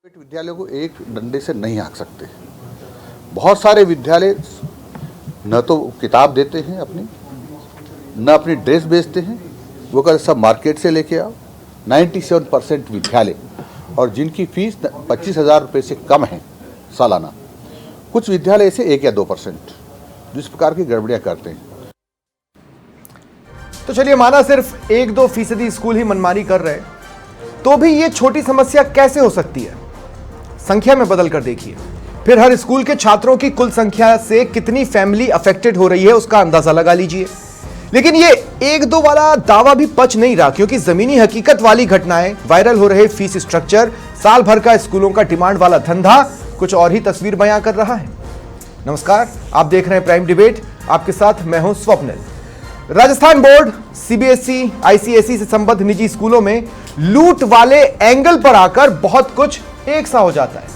विद्यालयों को एक डंडे से नहीं हाँक सकते। बहुत सारे विद्यालय न तो किताब देते हैं अपनी, न अपनी ड्रेस बेचते हैं, वो कर सब मार्केट से लेके आओ। 97% विद्यालय और जिनकी फीस 25,000 रुपये से कम है सालाना, कुछ विद्यालय ऐसे 1 या 2% जिस प्रकार की गड़बड़ियाँ करते हैं। तो चलिए, माना सिर्फ 1-2% स्कूल ही मनमानी कर रहे हैं, तो भी ये छोटी समस्या कैसे हो सकती है? संख्या में बदल कर देखिए, फिर हर स्कूल के छात्रों की कुल संख्या से कितनी फैमिली अफेक्टेड हो रही है उसका अंदाजा लगा लीजिए। लेकिन ये 1-2 वाला दावा भी पच नहीं रहा, क्योंकि जमीनी हकीकत वाली घटनाएं, वायरल हो रहे फीस स्ट्रक्चर, साल भर का स्कूलों का डिमांड वाला धंधा कुछ और ही तस्वीर बयां कर रहा है। नमस्कार, आप देख रहे हैं प्राइम डिबेट, आपके साथ मैं हूं Swapnil. Rajasthan board, CBSE, ICSE से संबद्ध निजी स्कूलों में लूट वाले एंगल पर आकर बहुत कुछ एक सा हो जाता है।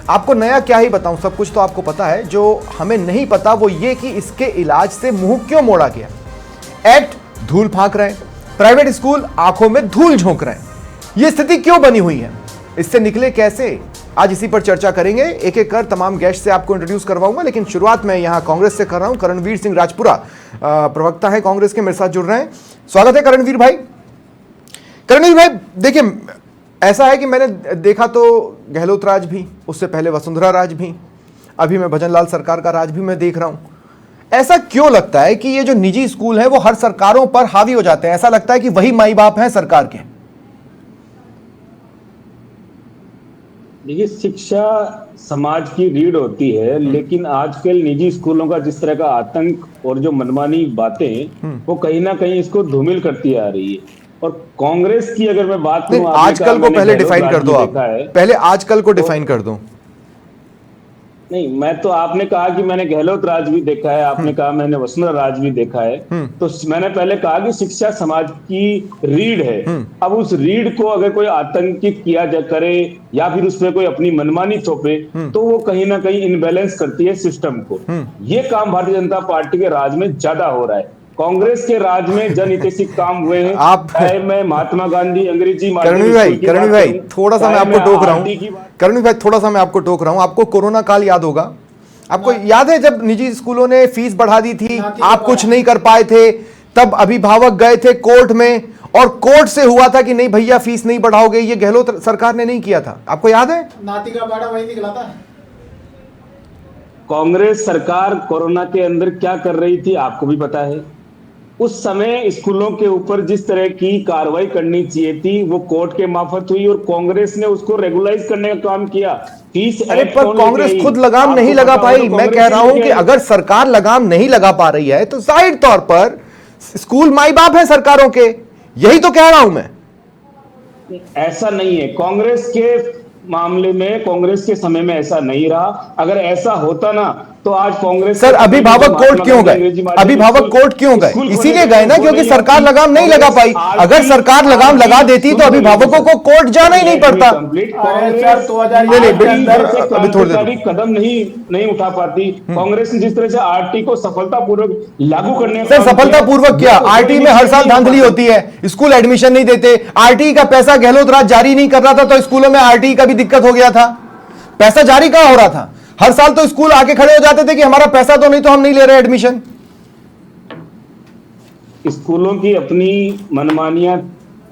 आपको नया क्या ही बताऊं, सब कुछ तो आपको पता है। जो हमें नहीं पता वो ये कि इसके इलाज से मुंह क्यों मोड़ा गया। एक्ट धूल फांक रहे हैं, प्राइवेट स्कूल आंखों में धूल झोंक रहे हैं। यह स्थिति क्यों बनी हुई है, इससे निकले कैसे, आज इसी पर चर्चा करेंगे। एक एक कर तमाम गेस्ट से आपको इंट्रोड्यूस करवाऊंगा, लेकिन शुरुआत मैं यहां कांग्रेस से कर रहा हूं। करणवीर सिंह राजपुरा प्रवक्ता है कांग्रेस के, मेरे साथ जुड़ रहे हैं। स्वागत है करणवीर भाई। करणवीर भाई, देखिए, ऐसा है कि मैंने देखा तो गहलोत राज भी, उससे पहले वसुंधरा राज भी, अभी मैं भजन लाल सरकार का राज भी मैं देख रहा हूं। ऐसा क्यों लगता है कि ये जो निजी स्कूल हैं वो हर सरकारों पर हावी हो जाते हैं? ऐसा लगता है कि वही माई बाप हैं सरकार के। देखिए, शिक्षा समाज की रीढ़ होती है, लेकिन आजकल निजी स्कूलों का जिस तरह का आतंक और जो मनमानी बातें, वो कहीं ना कहीं इसको धूमिल करती आ रही है। और कांग्रेस की अगर मैं बात करूं, आजकल को पहले डिफाइन कर दो आप, पहले आजकल को डिफाइन कर दो। नहीं, मैं तो, आपने कहा कि मैंने गहलोत राज भी देखा है, आपने कहा मैंने वसुंधरा राज भी देखा है, तो मैंने पहले कहा कि शिक्षा समाज की रीढ़ है। अब उस रीढ़ को अगर कोई आतंकित किया जा करे या फिर उसमें कोई अपनी मनमानी थोपे, तो वो कहीं ना कहीं इनबैलेंस करती है सिस्टम को। ये काम भारतीय जनता पार्टी के राज में ज्यादा हो रहा है। कांग्रेस के राज में जनहितैषिक काम हुए हैं। आप, मैं महात्मा गांधी अंग्रेजी करणवीर भाई थोड़ा सा मैं आपको टोक रहा हूं। करणवीर भाई, थोड़ा सा मैं आपको टोक रहा हूं। आपको कोरोना काल याद होगा, आपको याद है जब निजी स्कूलों ने फीस बढ़ा दी थी, आप कुछ नहीं कर पाए थे, तब अभिभावक गए थे कोर्ट में और कोर्ट से हुआ था कि नहीं भैया फीस नहीं बढ़ाओगे। ये गहलोत सरकार ने नहीं किया था, आपको याद है? नाती का बाड़ा वही निकला था। कांग्रेस सरकार कोरोना के अंदर क्या कर रही थी आपको भी पता है। उस समय स्कूलों के ऊपर जिस तरह की कार्रवाई करनी चाहिए थी वो कोर्ट के मार्फत हुई और कांग्रेस ने उसको रेगुलाइज करने का काम किया। फीस, अरे पर कांग्रेस खुद लगाम नहीं लगा पाई। मैं कह रहा हूं कि अगर सरकार लगाम नहीं लगा पा रही है तो जाहिर तौर पर स्कूल माई बाप है सरकारों के, यही तो कह रहा हूं मैं। ऐसा नहीं है, कांग्रेस के मामले में, कांग्रेस के समय में ऐसा नहीं रहा। अगर ऐसा होता ना तो आज कांग्रेस, सर अभिभावक कोर्ट क्यों गए? अभिभावक कोर्ट क्यों गए? इसीलिए गए ना क्योंकि सरकार लगाम नहीं लगा पाई। अगर सरकार लगाम लगा देती तो अभिभावकों को कोर्ट जाना ही नहीं पड़ता। अभी थोड़ी देर कदम नहीं उठा पाती कांग्रेस ने। जिस तरह से आरटी को सफलतापूर्वक लागू करने, सर सफलतापूर्वक क्या? आरटी में हर साल धांधली होती है, स्कूल एडमिशन नहीं देते। आरटी का पैसा गहलोत राज जारी नहीं कर रहा था तो स्कूलों में आरटी का भी दिक्कत हो गया था। पैसा जारी कहां हो रहा था? हर साल तो स्कूल आके खड़े हो जाते थे कि हमारा पैसा तो नहीं, तो हम नहीं ले रहे एडमिशन। स्कूलों की अपनी मनमानियां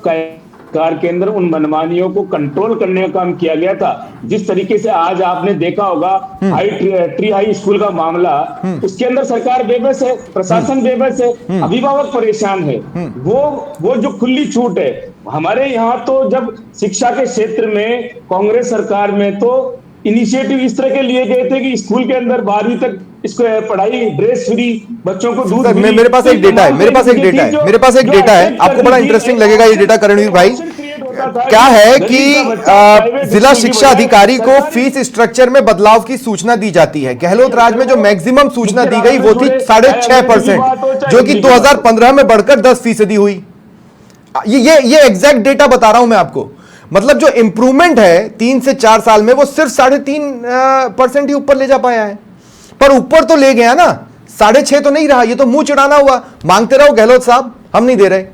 कार के अंदर उन मनमानियों को कंट्रोल करने का काम किया गया था। जिस तरीके से आज आपने देखा होगा ट्री हाई स्कूल का मामला, उसके अंदर सरकार बेबस है, प्रशासन बेबस है, अभिभावक परेशान है। वो जो खुली छूट है हमारे यहाँ, तो जब शिक्षा के क्षेत्र में कांग्रेस सरकार में तो इनिशिएटिव इस तरह के लिए गए थे कि स्कूल के अंदर 12वीं तक इसको पढ़ाई, ड्रेस फ्री, बच्चों को दूध फ्री। मेरे पास एक डेटा है, आपको बड़ा इंटरेस्टिंग लगेगा ये डेटा करणवीर भाई। क्या है कि जिला शिक्षा अधिकारी को फीस स्ट्रक्चर में बदलाव की सूचना दी जाती है। गहलोत राज में जो मैक्सिमम सूचना दी गई वो थी 6.5%, जो कि 2015 में बढ़कर 10% हुई। ये एग्जैक्ट डेटा बता रहा हूं मैं आपको। मतलब जो इंप्रूवमेंट है 3 से 4 साल में वो सिर्फ 3.5% ही ऊपर ले जा पाया है, पर ऊपर तो ले गया ना, 6.5 तो नहीं रहा। ये तो मुंह चिढ़ाना हुआ, मांगते रहो गहलोत साहब, हम नहीं दे रहे।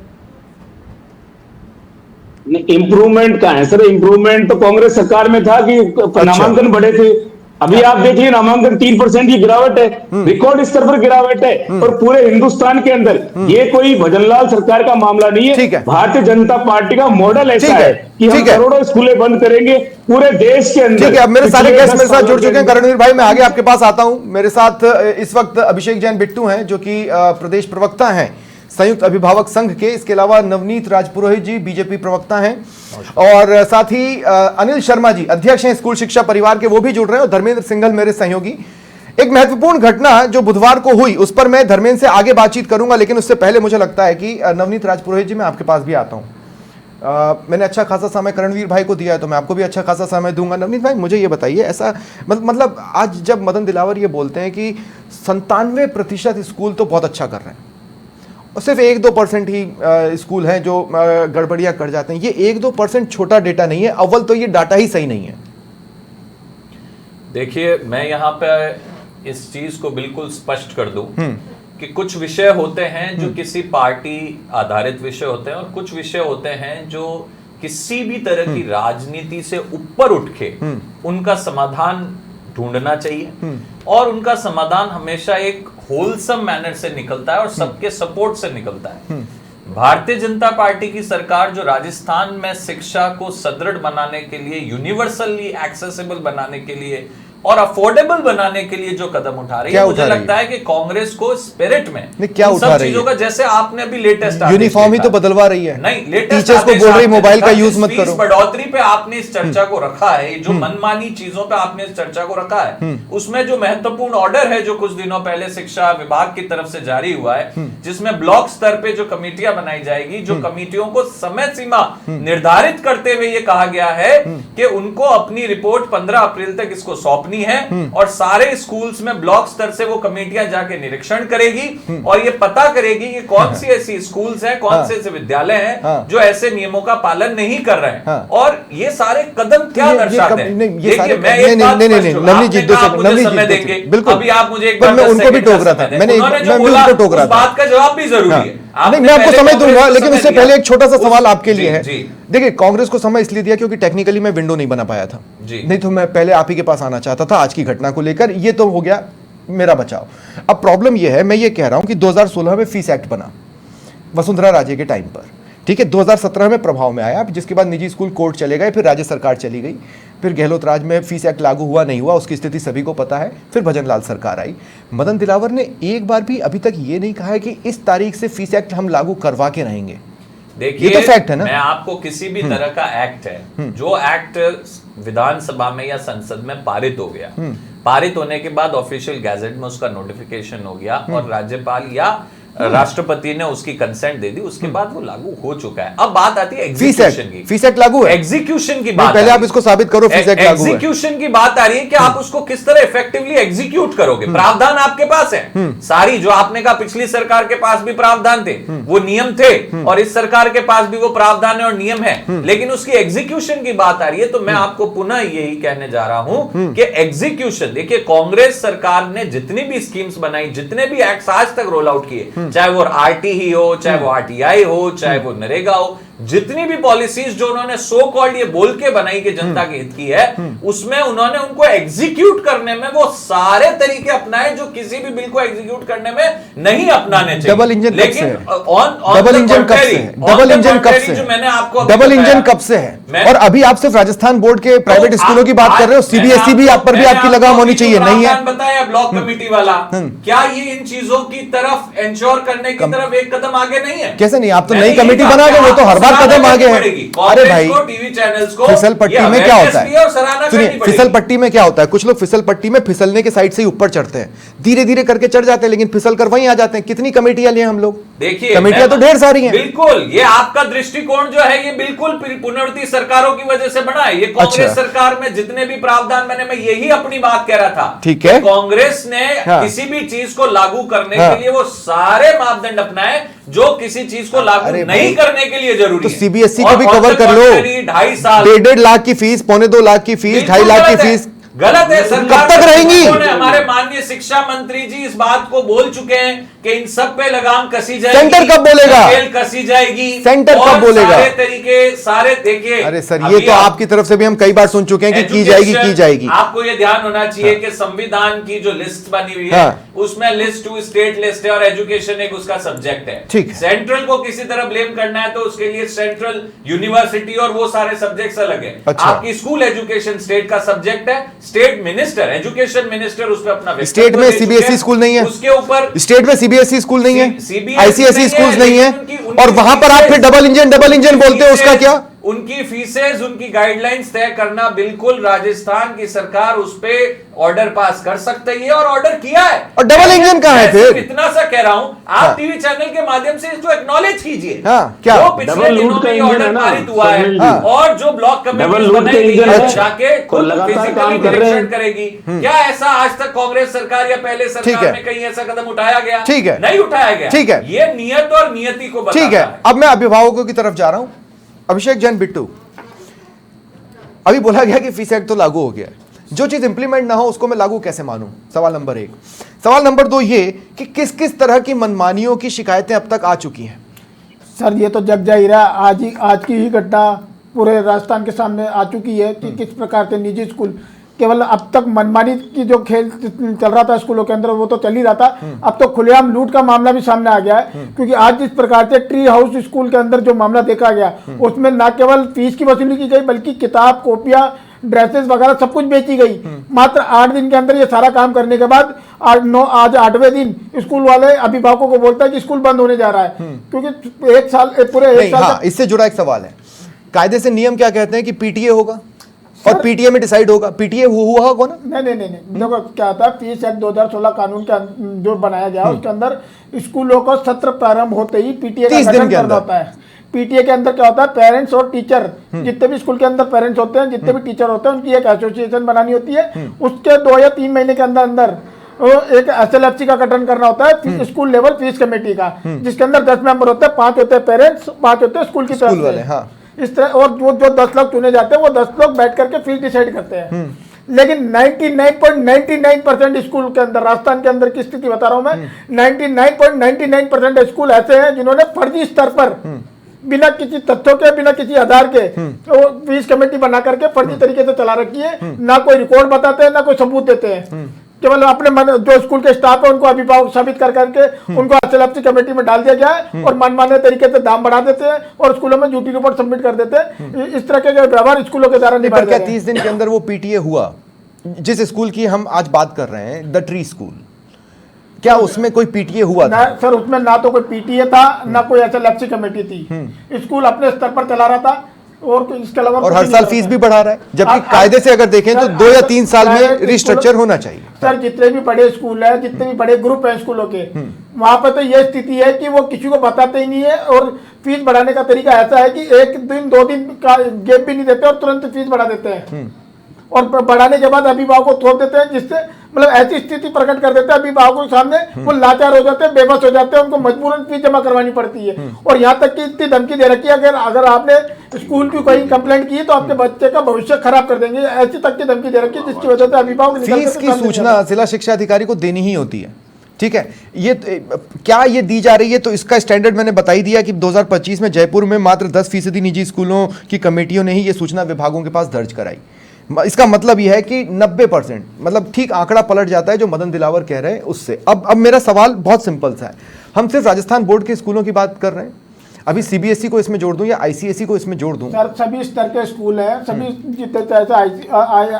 इम्प्रूवमेंट का है सर? इम्प्रूवमेंट तो कांग्रेस सरकार में था कि नामांकन बढ़े थे। अभी आप देखिए नामांकन 3% की गिरावट है, रिकॉर्ड स्तर पर गिरावट है, और पूरे हिंदुस्तान के अंदर ये कोई भजनलाल सरकार का मामला नहीं है। भारतीय जनता पार्टी का मॉडल ऐसा है कि हम करोड़ों स्कूलें बंद करेंगे पूरे देश के अंदर। ठीक है, अब मेरे सारे गेस्ट मेरे साथ जुड़ चुके हैं। करणवीर भाई, मैं आगे आपके पास आता हूं। मेरे साथ इस वक्त अभिषेक जैन बिट्टू हैं, जो कि प्रदेश प्रवक्ता हैं संयुक्त अभिभावक संघ के। इसके अलावा नवनीत राजपुरोहित जी बीजेपी प्रवक्ता हैं, और साथ ही अनिल शर्मा जी अध्यक्ष हैं स्कूल शिक्षा परिवार के, वो भी जुड़ रहे हैं, और धर्मेंद्र सिंघल मेरे सहयोगी। एक महत्वपूर्ण घटना जो बुधवार को हुई उस पर मैं धर्मेंद्र से आगे बातचीत करूंगा, लेकिन उससे पहले मुझे लगता है कि नवनीत राजपुरोहित जी, मैं आपके पास भी आता हूं। मैंने अच्छा खासा समय करणवीर भाई को दिया है, तो मैं आपको भी अच्छा खासा समय दूंगा। नवनीत भाई, मुझे ये बताइए, ऐसा मतलब आज जब मदन दिलावर ये बोलते हैं कि 97% स्कूल तो बहुत अच्छा कर रहे हैं और सिर्फ 1-2% ही स्कूल हैं जो गड़बड़ियां कर जाते हैं, ये 1-2% छोटा डेटा नहीं है। अव्वल तो ये डाटा ही सही नहीं है। देखिए, मैं यहाँ पे इस चीज को बिल्कुल स्पष्ट कर दूं कि कुछ विषय होते हैं जो किसी पार्टी आधारित विषय होते हैं, और कुछ विषय होते हैं जो किसी भी तरह की राजनीति से ऊपर उठ के उनका समाधान ढूंढना चाहिए, और उनका समाधान हमेशा एक होलसम मैनर से निकलता है और सबके सपोर्ट से निकलता है। भारतीय जनता पार्टी की सरकार जो राजस्थान में शिक्षा को सुदृढ़ बनाने के लिए, यूनिवर्सली एक्सेसिबल बनाने के लिए और अफोर्डेबल बनाने के लिए जो कदम उठा रही है, मुझे लगता है कि कांग्रेस को स्पिरिट में क्या उठा रही चीजों का, जैसे आपने अभी लेटेस्ट यूनिफॉर्म ही तो बदलवा रही है। नहीं, लेटेस्ट टीचर्स को बोल रही मोबाइल का यूज मत करो। बढ़ोतरी पे आपने इस चर्चा को रखा है, जो मनमानी चीजों पे आपने इस चर्चा को रखा है, उसमें जो महत्वपूर्ण ऑर्डर है जो कुछ दिनों पहले शिक्षा विभाग की तरफ से जारी हुआ है, जिसमें ब्लॉक स्तर पे जो कमेटियां बनाई जाएगी, जो कमेटियों को समय सीमा निर्धारित करते हुए ये कहा गया है कि उनको अपनी रिपोर्ट 15 अप्रैल तक इसको सौंपनी है, और सारे स्कूल्स में ब्लॉक स्तर से वो कमेटियां जाके निरीक्षण करेगी और ये पता करेगी कि कौन सी ऐसी स्कूल्स हैं, कौन से ऐसे विद्यालय हैं जो ऐसे नियमों का पालन नहीं कर रहे हैं। और ये सारे कदम क्या दर्शाते हैं? देखिए, मैं एक बात नवनीत जी, समय देंगे, बिल्कुल, अभी आप मुझे एक बार उनको भी टोक रहा था, मैंने उनको टोक रहा था, बात का जवाब भी जरूरी है। नहीं, मैं आपको समय दूंगा, लेकिन उससे पहले एक छोटा सा सवाल आपके लिए है। देखिए, कांग्रेस को समय इसलिए दिया क्योंकि टेक्निकली मैं विंडो नहीं बना पाया था, नहीं तो मैं पहले आप ही के पास आना चाहता था आज की घटना को लेकर। ये तो हो गया मेरा बचाव। अब प्रॉब्लम ये है, मैं ये कह रहा हूं कि 2016 में फीस एक्ट बना वसुंधरा राजे के टाइम पर, ठीक है, 2017 में प्रभाव में आया, जिसके बाद निजी स्कूल कोर्ट चले गए, फिर राज्य सरकार चली गई, फिर गहलोत राज में फीस एक्ट लागू हुआ नहीं हुआ, उसकी स्थिति सभी को पता है, फिर भजनलाल सरकार आई। मदन दिलावर ने एक बार भी अभी तक ये नहीं कहा है कि इस तारीख से फीस एक्ट हम लागू करवा के रहेंगे। देखिए, ये तो फैक्ट है ना। मैं आपको किसी भी तरह का एक्ट है, जो एक्ट विधानसभा में या संसद में पारित हो गया, पारित होने के बाद ऑफिशियल गैजेट में उसका नोटिफिकेशन हो गया और राज्यपाल या राष्ट्रपति ने उसकी कंसेंट दे दी, उसके बाद वो लागू हो चुका है। अब बात आती है एग्जीक्यूशन की। फीस एक्ट लागू है, एग्जीक्यूशन की बात, पहले आप इसको साबित करो फीस एक्ट लागू है। एग्जीक्यूशन की बात आ रही है कि आप उसको किस तरह इफेक्टिवली एग्जीक्यूट करोगे। प्रावधान आपके पास है सारी, जो आपने कहा पिछली सरकार के पास भी प्रावधान थे, वो नियम थे, और इस सरकार के पास भी वो प्रावधान है और नियम है, लेकिन उसकी एग्जीक्यूशन की बात आ रही है। तो मैं आपको पुनः यही कहने जा रहा हूं कि एग्जीक्यूशन, देखिए, कांग्रेस सरकार ने जितनी भी स्कीम्स बनाई, जितने भी एक्ट आज तक रोल आउट किए, चाहे वो आरटी ही हो, चाहे वो आरटीआई हो, चाहे वो नरेगा हो, जितनी भी पॉलिसीज जो उन्होंने सो कॉल्ड ये बोल के बनाई कि जनता के हित की है, उसमें उन्होंने उनको एग्जीक्यूट करने में वो सारे तरीके अपनाए जो किसी भी बिल को एग्जीक्यूट करने में नहीं अपनाने चाहिए। डबल इंजन लेकिन डबल इंजन कब से है? डबल इंजन कब से जो मैंने आपको डबल इंजन कब से है? और अभी आप सिर्फ राजस्थान बोर्ड के प्राइवेट स्कूलों की बात कर रहे हो, सीबीएसई भी आप पर भी आपकी लगाम होनी चाहिए, नहीं है? बताया ब्लॉक कमेटी वाला, क्या ये इन चीजों की तरफ इंश्योर करने की तरफ एक कदम आगे नहीं है? कैसे नहीं? आप तो नई कमेटी बना गए, वो तो हर बार कदम आगे है। अरे भाई, टीवी चैनल्स को फिसल पट्टी में क्या होता है? सुनिए, फिसल पट्टी में क्या होता है? कुछ लोग फिसल पट्टी में फिसलने के साइड से ही ऊपर चढ़ते हैं, धीरे धीरे करके चढ़ जाते हैं, लेकिन फिसल कर वहीं आ जाते हैं। कितनी कमेटियां लिए हम लोग? देखिए, कमेटियां तो ढेर सारी हैं। बिल्कुल, ये आपका दृष्टिकोण जो है ये बिल्कुल पुनर्वती सरकारों की वजह से बना है। ये कांग्रेस सरकार में जितने भी प्रावधान बने, मैं यही अपनी बात कह रहा था। ठीक है, कांग्रेस ने किसी भी चीज को लागू करने के लिए वो सारे मापदंड अपनाए जो किसी चीज को लागू नहीं करने के लिए जरूरी है। तो सीबीएसई को भी कवर कर लो। 2.5 साल, 1.5 लाख की फीस, 2.25 लाख की फीस, 2.5 लाख की फीस गलत है। कब तक रहेंगी? हमारे माननीय शिक्षा मंत्री जी इस बात को बोल चुके हैं कि इन सब पे लगाम कसी जाएगी, सेंटर कब बोलेगा? जेल कसी जाएगी, सेंटर और कब बोलेगा? सारे तरीके सारे देखिए। अरे सर, ये तो आपकी तरफ से भी हम कई बार सुन चुके हैं कि की जाएगी। आपको ये ध्यान होना चाहिए कि संविधान की जो लिस्ट बनी हुई है उसमें लिस्ट 2 स्टेट लिस्ट है और एजुकेशन एक उसका सब्जेक्ट है। ठीक है। सेंट्रल को किसी तरह ब्लेम करना है तो उसके लिए सेंट्रल यूनिवर्सिटी और वो सारे सब्जेक्ट्स अलग है। अच्छा। आपकी स्कूल एजुकेशन स्टेट का सब्जेक्ट है, स्टेट मिनिस्टर एजुकेशन मिनिस्टर उस पर अपना स्टेट में सीबीएसई स्कूल नहीं है, उसके ऊपर स्टेट में सीबीएसई स्कूल नहीं है, आईसीएसई स्कूल नहीं है, उनकी और वहां पर आप फिर डबल इंजन बोलते हो, उसका क्या? उनकी फीसेस उनकी गाइडलाइंस तय करना बिल्कुल राजस्थान की सरकार उस पे ऑर्डर पास कर सकती है और ऑर्डर किया है। और डबल इंजन कहां है फिर? इतना सा कह रहा हूं, आप टीवी चैनल के माध्यम से इसको एक्नॉलेज कीजिए। क्या जो पिछले दिनों में ऑर्डर पारित हुआ है और जो ब्लॉक कमेटी बनाई गई है जाके खुद फिजिकली निरीक्षण करेगी। क्या ऐसा आज तक कांग्रेस सरकार या पहले सरकार में कहीं ऐसा कदम उठाया गया? ठीक है, नहीं उठाया गया। ठीक है, ये नियत और नियति को बताता है। ठीक है, अब मैं अभिभावकों की तरफ जा रहा हूं। अभिषेक जैन बिट्टू, अभी बोला गया कि फीस एक्ट तो लागू हो गया है, जो चीज इंप्लीमेंट ना हो उसको मैं लागू कैसे मानूं? सवाल नंबर 1। सवाल नंबर 2 ये कि किस किस तरह की मनमानियों की शिकायतें अब तक आ चुकी हैं? सर ये तो जग जाहिर है, आज की ही घटना पूरे राजस्थान के सामने आ चुकी है कि किस प्रकार से निजी स्कूल केवल अब तक मनमानी की जो खेल चल रहा था स्कूलों के अंदर वो तो चल ही रहा था, अब तो खुलेआम लूट का मामला भी सामने आ गया है। क्योंकि आज जिस प्रकार से ट्री हाउस स्कूल के अंदर जो मामला देखा गया उसमें न केवल फीस की वसूली की गई बल्कि किताब, कॉपियां, ड्रेसेस वगैरह सब कुछ बेची गई। मात्र 8 दिन के अंदर ये सारा काम करने के बाद आज 8वें दिन स्कूल वाले अभिभावकों को बोलता है कि स्कूल बंद होने जा रहा है। क्योंकि पूरे एक साल इससे जुड़ा एक सवाल है, कायदे से नियम क्या कहते हैं कि पीटीए होगा और पीटीए में डिसाइड होगा। पीटीए हुआ होगा ना? नहीं, देखो क्या था, फीस एक्ट 2016 कानून का जो बनाया गया उसके अंदर स्कूलों को सत्र प्रारंभ होते ही पीटीए का गठन करना होता है। पीटीए के अंदर क्या होता है, पेरेंट्स और टीचर, जितने भी स्कूल के अंदर पेरेंट्स होते हैं, जितने भी टीचर होते हैं, उनकी एक एसोसिएशन बनानी होती है। उसके 2 या 3 महीने के अंदर अंदर एक SLFC का गठन करना होता है, स्कूल लेवल फीस कमेटी का, जिसके अंदर 10 मेंबर होते हैं, 5 होते हैं पेरेंट्स, 5 होते हैं स्कूल की तरफ से। इस तरह, और जो 10 लोग चुने जाते हैं वो 10 लोग बैठ करके फीस डिसाइड करते हैं। लेकिन 99.99% स्कूल के अंदर, राजस्थान के अंदर की स्थिति बता रहा हूं मैं, 99.99% स्कूल ऐसे हैं जिन्होंने फर्जी स्तर पर बिना किसी तथ्यों के, बिना किसी आधार के तो फीस कमेटी बना करके फर्जी तरीके से चला रखी है। ना कोई रिकॉर्ड बताते हैं, ना कोई सबूत देते हैं, केवल अपने जो स्कूल के स्टाफ है उनको अभिभावक साबित कर करके उनको SLFC कमेटी में डाल दिया गया है और मनमाने तरीके से दाम बढ़ा देते हैं और स्कूलों में झूठी रिपोर्ट सबमिट कर देते हैं। इस तरह के व्यवहार स्कूलों के द्वारा निभाए जा रहे हैं। 30 दिन के अंदर वो पीटीए हुआ, जिस स्कूल की हम आज बात कर रहे हैं, द ट्री स्कूल, क्या उसमें कोई पीटीए हुआ था? सर उसमें ना तो कोई पीटीए था, ना कोई SLFC कमेटी थी। स्कूल अपने स्तर पर चला रहा था और इसके अलावा और हर साल फीस भी बढ़ा रहा है, जबकि कायदे से अगर देखें तो 2 या 3 साल में रिस्ट्रक्चर होना चाहिए। सर जितने भी बड़े स्कूल है, जितने भी बड़े ग्रुप है स्कूलों के, वहां पर तो ये स्थिति है कि वो किसी को बताते ही नहीं है और फीस बढ़ाने का तरीका ऐसा है कि 1 दिन 2 दिन का गैप भी नहीं देते और तुरंत फीस बढ़ा देते हैं और बढ़ाने के बाद अभिभावकों को थोप देते हैं, जिससे मतलब ऐसी स्थिति प्रकट कर देते हैं अभिभावकों के सामने, वो लाचार हो जाते हैं, बेबस हो जाते हैं, उनको मजबूरन फीस जमा करवानी पड़ती है। और यहाँ तक कि इतनी धमकी दे रखी है अगर आपने स्कूल की कोई कंप्लेंट की तो आपके बच्चे का भविष्य खराब कर देंगे, ऐसी तक की धमकी दे रखी है, जिसकी वजह से अभिभावक फीस की सूचना जिला शिक्षा अधिकारी को देनी ही होती है। ठीक है, ये क्या ये दी जा रही है? तो इसका स्टैंडर्ड मैंने बता ही दिया कि 2025 में जयपुर में मात्र 10% निजी स्कूलों की कमेटियों ने ही ये सूचना विभागों के पास दर्ज कराई। इसका मतलब यह है कि 90%, मतलब ठीक आंकड़ा पलट जाता है जो मदन दिलावर कह रहे हैं उससे। अब मेरा सवाल बहुत सिंपल सा है, हम सिर्फ राजस्थान बोर्ड के स्कूलों की बात कर रहे हैं, अभी सीबीएसई को इसमें जोड़ दूं या आईसीएसई को इसमें जोड़ दूं? सर सभी स्तर के स्कूल हैं, सभी जितने चाहे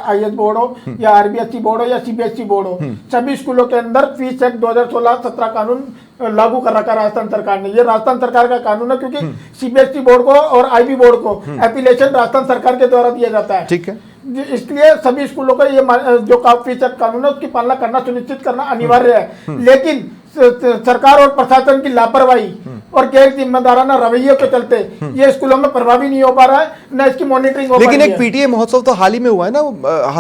आईएस बोर्ड हो या आरबीएसई बोर्ड हो या सीबीएसई बोर्ड हो, सभी स्कूलों के अंदर फीस एक्ट 2016-17 कानून लागू कर रखा राजस्थान सरकार ने। ये राजस्थान सरकार का कानून है क्योंकि सीबीएसई बोर्ड को और आईबी बोर्ड को एफिलिएशन राजस्थान सरकार के द्वारा दिया जाता है। ठीक है, इसलिए सभी स्कूलों को ये जो फीस एक्ट कानून है उसकी पालना करना सुनिश्चित करना अनिवार्य है। लेकिन सरकार और प्रशासन की लापरवाही और गैर जिम्मेदाराना रवैये के चलते ये स्कूलों में प्रभावी नहीं हो पा रहा है, न इसकी मॉनिटरिंग हो पा रही है। लेकिन एक पीटीए महोत्सव तो हाल ही में हुआ है ना,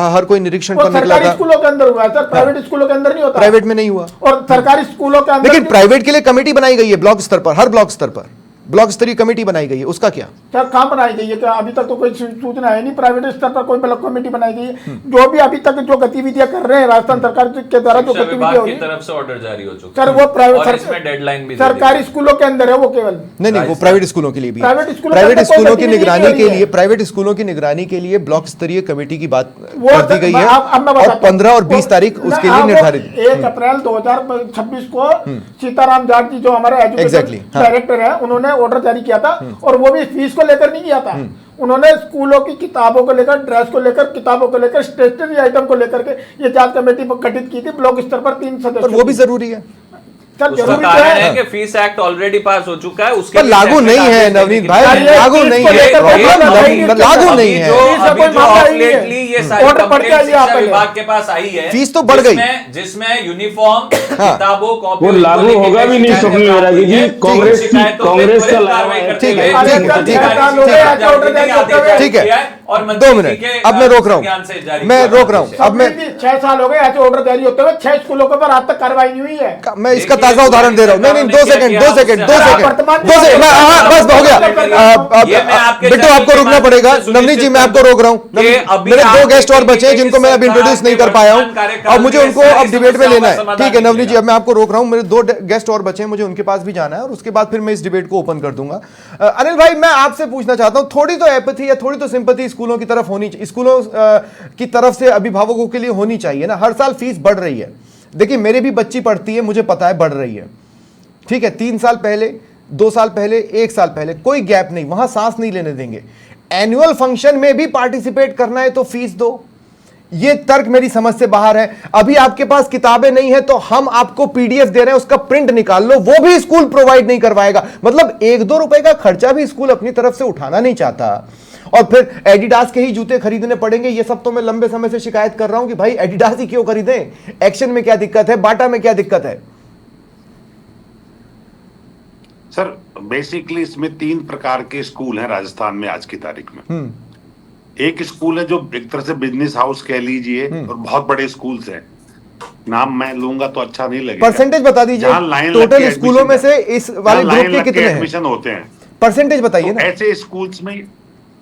हर कोई निरीक्षण पर निकला था। सरकारी स्कूलों के अंदर हुआ है सर, प्राइवेट स्कूलों के अंदर नहीं होता। प्राइवेट में नहीं हुआ। और सरकारी स्कूलों के अंदर लेकिन प्राइवेट के लिए कमेटी बनाई गई है ब्लॉक स्तर पर, हर ब्लॉक स्तर पर ब्लॉक स्तरीय कमेटी बनाई गई है, उसका क्या? सर कहाँ बनाई गई है? क्या अभी तक तो कोई सूचना है नहीं। प्राइवेट स्तर पर कोई ब्लॉक कमेटी बनाई गई है? जो भी अभी तक जो गतिविधियां कर रहे हैं राजस्थान सरकार के द्वारा, जो गतिविधियां हो रही की है, तरफ से ऑर्डर जारी हो चुका सर वो प्राइवेट डेडलाइन भी सरकारी स्कूलों के अंदर है वो केवल। नहीं, वो प्राइवेट स्कूलों के लिए भी, प्राइवेट स्कूलों प्राइवेट के अंदर स्कूलों कोई की गतिविधि निगरानी नहीं के हो रही लिए, है। प्राइवेट स्कूलों की निगरानी के लिए ब्लॉक स्तरीय कमेटी की बात वो कर दी गई है अब मैं और बताता हूं। 15 और 20 तारीख उसके लिए निर्धारित। 1 अप्रैल 2026 को सीताराम जाट जी जो हमारे Exactly, एजुकेशन हाँ। डायरेक्टर है, उन्होंने ऑर्डर जारी किया था, और वो भी फीस को लेकर नहीं किया था। उन्होंने स्कूलों की किताबों को लेकर, ड्रेस को लेकर, किताबों को लेकर, स्टेशनरी आइटम को लेकर के ये जांच कमेटी गठित की थी ब्लॉक स्तर पर 3 सदस्य। पर वो भी जरूरी है। सर उसका जरूरी तो कारण है है कि फीस एक्ट ऑलरेडी पास हो चुका है, उसके पर लिए लागू नहीं है नवनीत भाई, यार, ये लागू फीस नहीं को है, लेकर कोई प्रॉब्लम मामला ही नहीं लागू है। नहीं है। अभी जो मामला ही नहीं है। lately ये सारी ऑर्डर पढ़ के कंप्लेंट आइए आप शिक्षा पहले। विभाग के पास आई है, फीस तो बढ़ गई। जिसमें यूनिफॉर्म, किताबों, कॉपी वो लागू होगा भी नहीं स्वप्निल बैरागी जी। कांग्रेस का लाया है। ठीक है, कार्रवाई ठीक है, करते ठीक है, हुए ठीक है, है और 2 मिनट, अब मैं रोक रहा हूँ, मैं रोक रहा हूँ, अब मैं 6 साल हो गए ऐसे ऑर्डर जारी होते हुए, 6 स्कूलों के ऊपर आज तक कार्रवाई नहीं हुई है। मैं इसका ताजा उदाहरण दे रहा हूँ। नहीं, 2 सेकंड, बस हो गया। बिट्टू आपको रुकना पड़ेगा। नवनीत जी मैं आपको रोक रहा हूँ। मेरे 2 गेस्ट और बचे हैं जिनको मैं अब इंट्रोड्यूस नहीं कर पाया हूँ और मुझे उनको अब डिबेट में लेना है। ठीक है नवनीत जी, अब मैं आपको रोक रहा हूँ। मेरे 2 गेस्ट और बचे हैं, मुझे उनके पास भी जाना है और उसके बाद फिर मैं इस डिबेट को ओपन कर दूंगा। अनिल भाई मैं आपसे पूछना चाहता हूँ, थोड़ी तो एपैथी या थोड़ी तो सिंपैथी स्कूलों की तरफ होनी, स्कूलों की तरफ से अभिभावकों के लिए होनी चाहिए ना। हर साल फीस बढ़ रही है। देखिए मेरी भी बच्ची पढ़ती है, मुझे पता है बढ़ रही है। ठीक है, 3 साल पहले, 2 साल पहले, 1 साल पहले, कोई गैप नहीं, वहां सांस नहीं लेने देंगे। एनुअल फंक्शन में भी पार्टिसिपेट करना है तो फीस दो। ये तर्क मेरी समझ से बाहर है। अभी आपके पास किताबें नहीं है तो हम आपको पीडीएफ दे रहे हैं, उसका प्रिंट निकाल लो, वो भी स्कूल प्रोवाइड नहीं करवाएगा। मतलब 1-2 रुपए का खर्चा भी स्कूल अपनी तरफ से उठाना नहीं चाहता। और फिर एडिडास के ही जूते खरीदने पड़ेंगे। ये सब तो मैं लंबे समय से शिकायत कर रहा हूं कि भाई एडिडास ही क्यों खरीदें, एक्शन में क्या दिक्कत है, बाटा में क्या दिक्कत है? सर बेसिकली इसमें 3 प्रकार के स्कूल हैं राजस्थान में आज की तारीख में। एक स्कूल है जो एक तरह से बिजनेस हाउस कह लीजिए और बहुत बड़े स्कूल्स हैं, नाम मैं लूंगा तो अच्छा नहीं लगेगा। परसेंटेज बता दीजिए, टोटल स्कूलों में से इस वाले ग्रुप के कितने एडमिशन होते हैं, परसेंटेज बताइए ना। ऐसे स्कूल्स में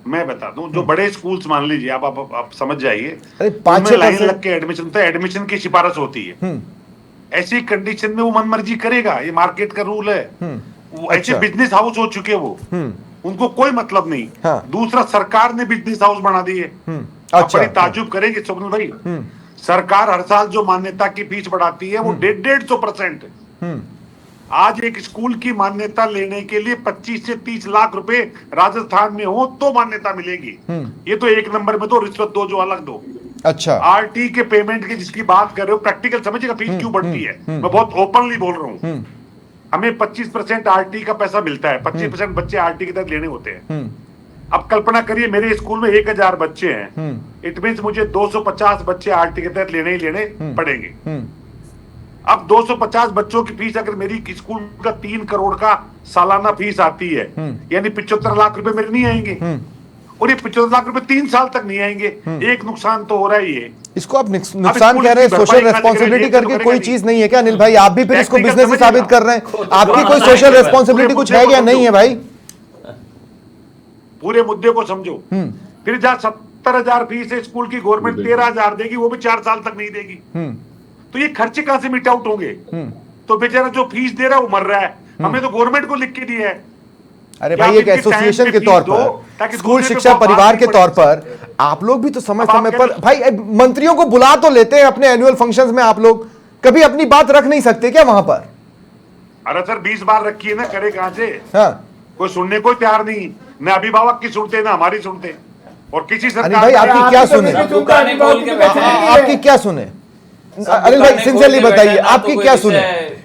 मैं बता दूं, जो बड़े स्कूल्स मान लीजिए आप समझ जाइए, अरे 5-6 लाइन लग के एडमिशन होता है, एडमिशन की सिफारिश होती है। ऐसी कंडीशन में वो मनमर्जी करेगा, ये मार्केट का रूल है। वो ऐसे बिजनेस हाउस हो चुके वो, उनको कोई मतलब नहीं। हाँ। दूसरा सरकार ने बिजनेस हाउस बना दिए। अच्छा, बड़ी ताजुब करेंगे स्वप्निल भाई, सरकार हर साल जो मान्यता की फीस बढ़ाती है वो 150%। आज एक स्कूल की मान्यता लेने के लिए 25 से 30 लाख रुपए राजस्थान में हो तो मान्यता मिलेगी। ये तो 1 नंबर में तो रिश्वत दो जो अलग दो। अच्छा, आरटी के पेमेंट की जिसकी बात कर रहे हो, प्रैक्टिकल समझिएगा फीस क्यों बढ़ती है। मैं बहुत ओपनली बोल रहा हूँ, हमें 25% आरटी का पैसा मिलता है, 25% बच्चे आरटी के तहत लेने होते हैं। अब कल्पना करिए मेरे स्कूल में 1000 बच्चे हैं, इट मींस मुझे 250 बच्चे आरटी के तहत लेने ही लेने पड़ेंगे। अब 250 बच्चों की फीस अगर मेरी स्कूल का 3 करोड़ का सालाना फीस आती है, यानी 75 लाख रुपए मेरे नहीं आएंगे। और ये 75 लाख रुपए 3 साल तक नहीं आएंगे। एक नुकसान तो हो रहा ही है। इसको आप नुकसान कह रहे हैं, सोशल रेस्पॉन्सिबिलिटी करके कोई चीज नहीं है क्या अनिल भाई? आप भी फिर इसको बिजनेस ही साबित कर रहे हैं। आपकी कोई सोशल रेस्पॉन्सिबिलिटी कुछ है या नहीं है भाई? पूरे मुद्दे को समझो। फिर जहां 70,000 फीस है स्कूल की, गवर्नमेंट 13,000 देगी, वो भी 4 साल तक नहीं देगी। तो ये खर्चे कहां से मीट आउट होंगे? तो बेचारा जो फीस दे रहा है वो मर रहा है। हमें तो गवर्नमेंट को लिख के दिया है। अरे भाई एक एसोसिएशन के तौर पर, स्कूल शिक्षा परिवार के तौर पर आप लोग भी तो समय समय पर भाई मंत्रियों को बुला तो लेते हैं अपने एनुअल फंक्शंस में, आप लोग कभी अपनी बात रख नहीं सकते क्या वहां पर? अरे सर 20 बार रखी है ना, करे कहां से? हाँ, कोई सुनने को तैयार नहीं, न अभिभावक की सुनते ना हमारी सुनते। और किसी सरकार भाई आपकी क्या सुने, आपकी क्या सुने अनिल भाई सिंसियरली बताइए, आपकी क्या सुने?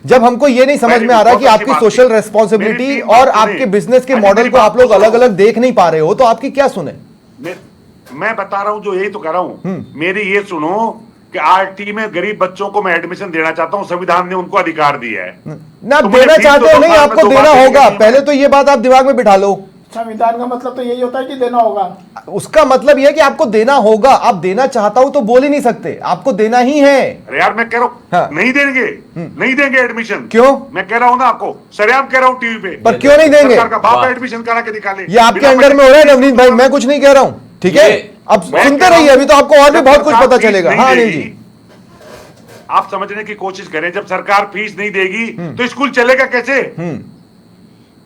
जब हमको ये नहीं समझ में आ रहा कि आपकी सोशल रेस्पॉन्सिबिलिटी और आपके बिजनेस के मॉडल को आप लोग अलग अलग देख नहीं पा रहे हो, तो आपकी क्या सुने? मैं बता रहा हूं, जो यही तो कह रहा हूं, मेरी ये सुनो कि आरटी में गरीब बच्चों को मैं एडमिशन देना चाहता हूं, संविधान ने उनको अधिकार दिया है ना। देना चाहते हो नहीं, आपको देना होगा। पहले तो ये बात आप दिमाग में बिठा लो, संविधान का मतलब तो यही होता है कि देना होगा। उसका मतलब यह है कि आपको देना होगा। आप देना चाहता हूं तो बोल ही नहीं सकते, आपको देना ही है। अरे यार मैं कह रहा हूँ हाँ। नहीं देंगे, नहीं देंगे एडमिशन। क्यों? मैं कह रहा हूँ ना आपको, सरेआम कह रहा हूँ टीवी पे। पर क्यों नहीं देंगे? सरकार का बाप एडमिशन करा के दिखाले। ये आपके अंडर में हो रहा है नवनीत भाई, मैं कुछ नहीं कह रहा हूं, ठीक है? अब सुनते रहिए, अभी तो आपको और भी बहुत कुछ पता चलेगा। हाँ अनिल जी, आप समझने की कोशिश करें, जब सरकार फीस नहीं देगी तो स्कूल चलेगा कैसे?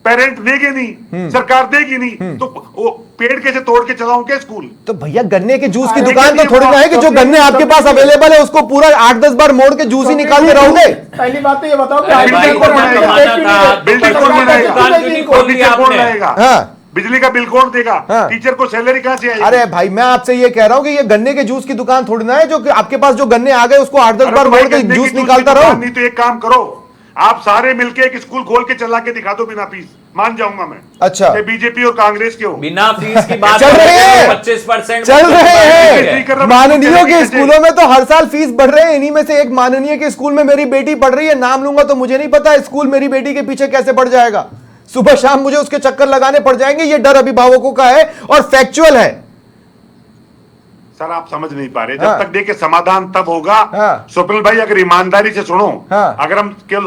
पेरेंट देंगे नहीं, सरकार देगी नहीं, तो वो पेड़ कैसे तोड़ के चलाऊं क्या स्कूल? तो भैया गन्ने के जूस की अरे दुकान तो देखिए, थोड़ी ना है कि जो गन्ने आपके पास अवेलेबल है उसको पूरा 8-10 बार मोड़ के जूस ही निकालते रहोगे। पहली बात तो ये बताओ कि अरे भाई, बिल्कुल कमाना था, बिल्कुल दुकान बनाएगा। क्यों नहीं खोल दी फर्नीचर कौन आपने? लाएगा? हाँ। बिजली का बिल कौन देगा? हाँ। टीचर को सैलरी कहां से आएगी? अरे भाई मैं आपसे ये कह रहा हूं कि ये गन्ने के जूस की दुकान थोड़ी ना है जो कि आपके पास जो गन्ने आ गए उसको 8-10 अरे बार तो भाई मोड़ के गन्ने की जूस की निकालता दुकान रहो। नहीं तो एक काम करो, आप सारे मिलके एक स्कूल खोल के चला के दिखा दो बिना फीस, मान जाऊंगा मैं। अच्छा। बीजेपी और कांग्रेस के हो। बिना फीस की बात चल रहे हैं। 25% चल रहे हैं। माननीयों के कैसे? स्कूलों में तो हर साल फीस बढ़ रहे हैं। इन्हीं में से एक माननीय के स्कूल में मेरी बेटी पढ़ रही है, नाम लूंगा तो मुझे नहीं पता स्कूल मेरी बेटी के पीछे कैसे बढ़ जाएगा। सुबह शाम मुझे उसके चक्कर लगाने पड़ जाएंगे। ये डर अभिभावकों का है और फैक्चुअल है। सर आप समझ नहीं पा रहे, जब हाँ। तक देखिए समाधान तब होगा। हाँ। स्वप्निल भाई अगर ईमानदारी से सुनो, हाँ। अगर हम केवल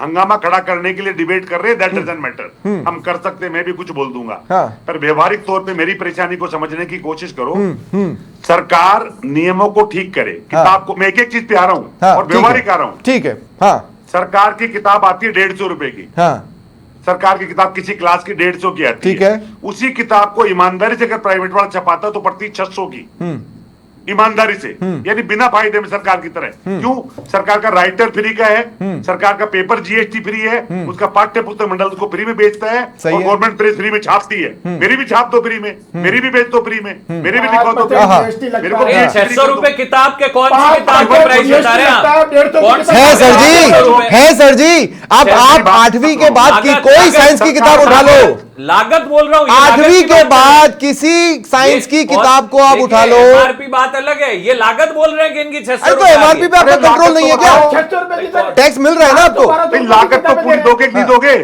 हंगामा खड़ा करने के लिए डिबेट कर रहे हैं, दैट डजंट मैटर, हम कर सकते हैं, मैं भी कुछ बोल दूंगा। हाँ। पर व्यवहारिक तौर पे मेरी परेशानी को समझने की कोशिश करो। सरकार नियमों को ठीक करे, किताब को, मैं एक एक चीज पे आ रहा हूँ हाँ, और ठीक है। व्यवहारिक आ रहा हूँ। ठीक है। हाँ सरकार की किताब आती है 150 रुपए की। हाँ सरकार की किताब किसी क्लास की 150 की आती ठीक है। उसी किताब को ईमानदारी से अगर प्राइवेट वाला छपाता है तो पड़ती 600 की, ईमानदारी से, यानी बिना फायदे में सरकार की तरह। क्यों? सरकार का राइटर फ्री का है, सरकार का पेपर जीएसटी फ्री है, उसका पाठ्य पुस्तक मंडल उसको फ्री में बेचता है, सही और है। गवर्नमेंट प्रेस फ्री में छापती है। मेरी भी छाप दो फ्री में, मेरी भी बेच दो फ्री में, मेरी भी लिखवा दो फ्री हाँ। में। मेरे को अरे GST 600 रुपए किताब के कौन सी पाँच किताब के प्राइस बता रहे हैं आप? 150 कौन सी है सर जी, 600 रुपए? है सर जी। अब आप 8वीं के बाद की कोई साइंस की किताब उठा लो, लागत बोल रहा हूँ, 8वीं के बाद किसी साइंस की किताब को आप उठा लो। एमआरपी बात अलग है, ये लागत बोल रहे हैं कि इनकी 600 अरे तो एमआरपी पे आपका कंट्रोल नहीं है क्या? 600 रुपए की तो- टैक्स मिल रहा है ना आपको? भाई लागत तो पूरी दोगे कि नहीं दोगे?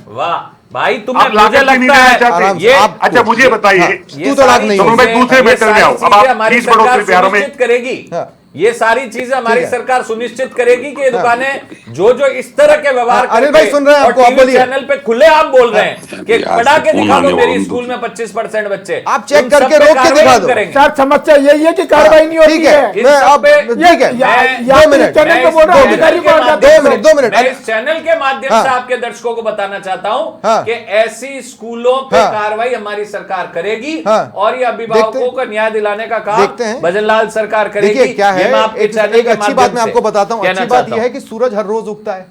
वाह भाई, आप तुम्हें लागत मुझे भी नहीं लगता देना है चाहते। ये आप- अच्छा मुझे बताइए, हाँ। ये तू तो लाग सारी नहीं है। चीजें- मैं दूसरे ये मैटर में सारी आऊं। अब चीजें आप हमारी फीस बढ़ोतरी सरकार पे आ रहा हूं मैं। सुनिश्चित करेगी। हाँ। ये सारी चीजें हमारी ठीक है। सरकार सुनिश्चित करेगी कि ये दुकानें जो इस तरह के व्यवहार हाँ, अनिल भाई करके सुन रहे हैं और आपको, आप टीवी बोलिए। चैनल पे खुले आम बोल रहे हैं कि यार, पढ़ा के फोन दिखा दो आने मेरी वाला स्कूल में 25% बच्चे, आप चेक उन सब करके पे रोक के कार्रवाई दिखा हम दो। करेंगे। सर समस्या यही है कि कार्रवाई नहीं होती ठीक है, है। इस मैं सब अब पे- ठीक है। या दो मिनट, चैनल पे बोल रहा हूं, अधिकारी को हटा दो। 2 मिनट मैं इस चैनल के माध्यम हाँ। से आपके दर्शकों को बताना चाहता हूं हाँ। कि ऐसी स्कूलों पे हाँ। कार्रवाई हमारी सरकार करेगी हाँ। और ये अभिभावकों देखते- को न्याय दिलाने का काम देखते हैं। भजनलाल सरकार करेगी। देखिए क्या है, ये मैं आपके चैनल एक के अच्छी माध्यम बात मैं से आपको बताता हूं। कहना अच्छी बात चाहता यह है हूं। कि सूरज हर रोज उगता है,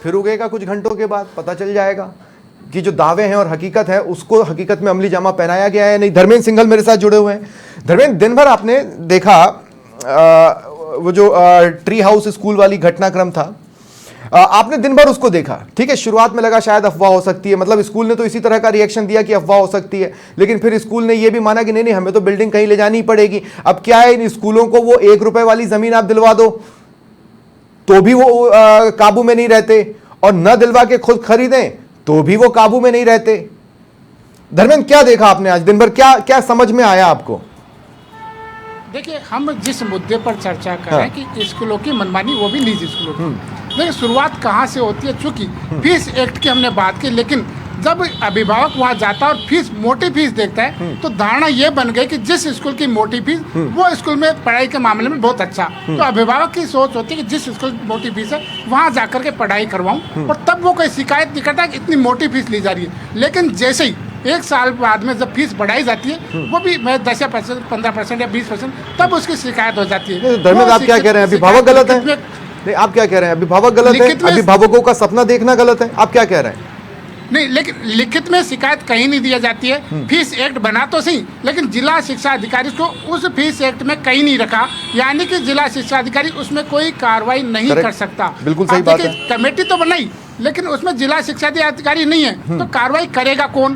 फिर उगेगा कुछ घंटों के बाद, पता चल जाएगा कि जो दावे हैं और हकीकत है उसको हकीकत में अमली जामा पहनाया गया है नहीं। धर्मेंद्र सिंघल मेरे साथ जुड़े हुए हैं। धर्मेंद्र, दिन भर आपने देखा वो जो ट्री हाउस स्कूल वाली घटनाक्रम था, आपने दिन भर उसको देखा। ठीक है, शुरुआत में लगा शायद अफवाह हो सकती है, मतलब स्कूल ने तो इसी तरह का रिएक्शन दिया कि अफवाह हो सकती है, लेकिन फिर स्कूल ने यह भी माना कि नहीं हमें तो बिल्डिंग कहीं ले जानी ही पड़ेगी। अब क्या है, इन स्कूलों को वो 1 रुपए वाली जमीन आप दिलवा दो तो भी वो काबू में नहीं रहते, और न दिलवा के खुद खरीदें तो भी वो काबू में नहीं रहते। धर्मेंद्र, क्या देखा आपने आज दिन भर, क्या क्या समझ में आया आपको? देखिए, हम जिस मुद्दे पर चर्चा कर रहे हैं कि स्कूलों की मनमानी, वो भी निजी स्कूलों की, देखिए शुरुआत कहाँ से होती है। चूंकि फीस एक्ट की हमने बात की, लेकिन जब अभिभावक वहाँ जाता है और फीस, मोटी फीस देखता है, तो धारणा ये बन गई कि जिस स्कूल की मोटी फीस, वो स्कूल में पढ़ाई के मामले में बहुत अच्छा। तो अभिभावक की सोच होती है कि जिस स्कूल की मोटी फीस है वहाँ जाकर के पढ़ाई करवाऊँ, और तब वो कोई शिकायत नहीं करता कि इतनी मोटी फीस ली जा रही है। लेकिन जैसे ही 1 साल बाद में जब फीस बढ़ाई जाती है, वो भी 10%, 15% या 20%, तब उसकी शिकायत हो जाती है। धर्मेंद्र, आप क्या कह रहे हैं, अभिभावक गलत है? नहीं, आप क्या कह रहे हैं, अभिभावक गलत है? लिखित में- अभिभावकों का सपना देखना गलत है? आप क्या कह रहे हैं? नहीं, लेकिन लिखित में शिकायत कहीं नहीं दी जाती है। फीस एक्ट बना तो सही, लेकिन जिला शिक्षा अधिकारी को उस फीस एक्ट में कहीं नहीं रखा, यानी कि जिला शिक्षा अधिकारी उसमें कोई कार्रवाई नहीं Correct. कर सकता। बिल्कुल सही अब बात देखिए, कमेटी तो बनाई, लेकिन उसमें जिला शिक्षा अधिकारी नहीं है, तो कार्रवाई करेगा कौन?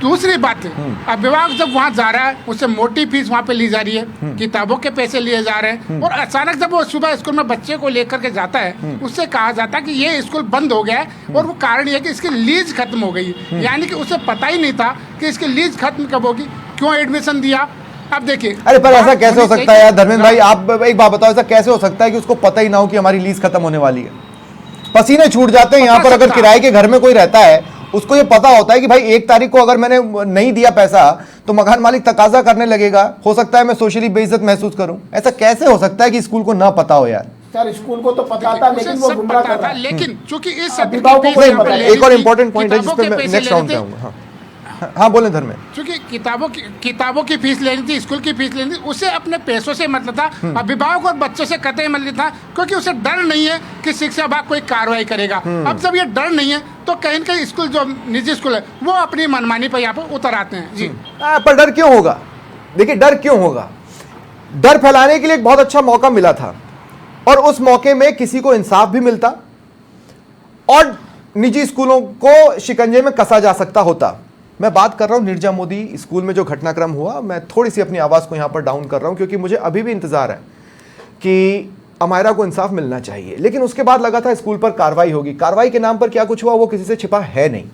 दूसरी बात है, अभिभावक जब वहाँ जा रहा है उससे मोटी फीस वहाँ पे ली जा रही है, किताबों के पैसे लिए जा रहे हैं, और अचानक जब वो सुबह स्कूल में बच्चे को लेकर के जाता है, उससे कहा जाता है कि ये स्कूल बंद हो गया है, और वो कारण ये है कि इसकी लीज खत्म हो गई, यानी कि उसे पता ही नहीं था कि इसकी लीज खत्म कब होगी, क्यों एडमिशन दिया। अब देखिए, अरे पर ऐसा कैसे हो सकता है यार धर्मेंद्र भाई, आप एक बात बताओ, ऐसा कैसे हो सकता है कि उसको पता ही ना हो कि हमारी लीज खत्म होने वाली है? पसीने छूट जाते हैं यहाँ पर। अगर किराए के घर में कोई रहता है, उसको ये पता होता है कि भाई 1 तारीख को अगर मैंने नहीं दिया पैसा तो मकान मालिक तकाजा करने लगेगा, हो सकता है मैं सोशली बेइज्जत महसूस करूं। ऐसा कैसे हो सकता है कि स्कूल को ना पता हो यार? सर स्कूल को तो पता था, लेकिन वो गुमराह कर रहा है। लेकिन चूंकि इस अभिभावकों को नहीं पता। एक और इंपॉर्टेंट पॉइंट है जिस पे मैं नेक्स्ट राउंड पे आऊंगा। हाँ बोले धर्मेंद्र। क्योंकि किताबों की फीस लेनी थी, स्कूल की फीस लेनी थी, उसे अपने पैसों से मतलब था, अभिभावक और बच्चों से कतई मतलब था, क्योंकि उसे डर नहीं है कि शिक्षा विभाग कोई कार्रवाई करेगा। अब जब ये डर नहीं है तो कहीं न कहीं स्कूल, जो निजी स्कूल है, वो अपनी मनमानी पर यहाँ पर उतर आते हैं जी। पर डर क्यों होगा? देखिए डर क्यों होगा? डर फैलाने के लिए एक बहुत अच्छा मौका मिला था, और उस मौके में किसी को इंसाफ भी मिलता और निजी स्कूलों को शिकंजे में कसा जा सकता होता। मैं बात कर रहा हूं निर्जा मोदी स्कूल में जो घटनाक्रम हुआ, मैं थोड़ी सी अपनी आवाज़ को यहां पर डाउन कर रहा हूं क्योंकि मुझे अभी भी इंतजार है कि अमायरा को इंसाफ मिलना चाहिए। लेकिन उसके बाद लगा था स्कूल पर कार्रवाई होगी। कार्रवाई के नाम पर क्या कुछ हुआ वो किसी से छिपा है नहीं,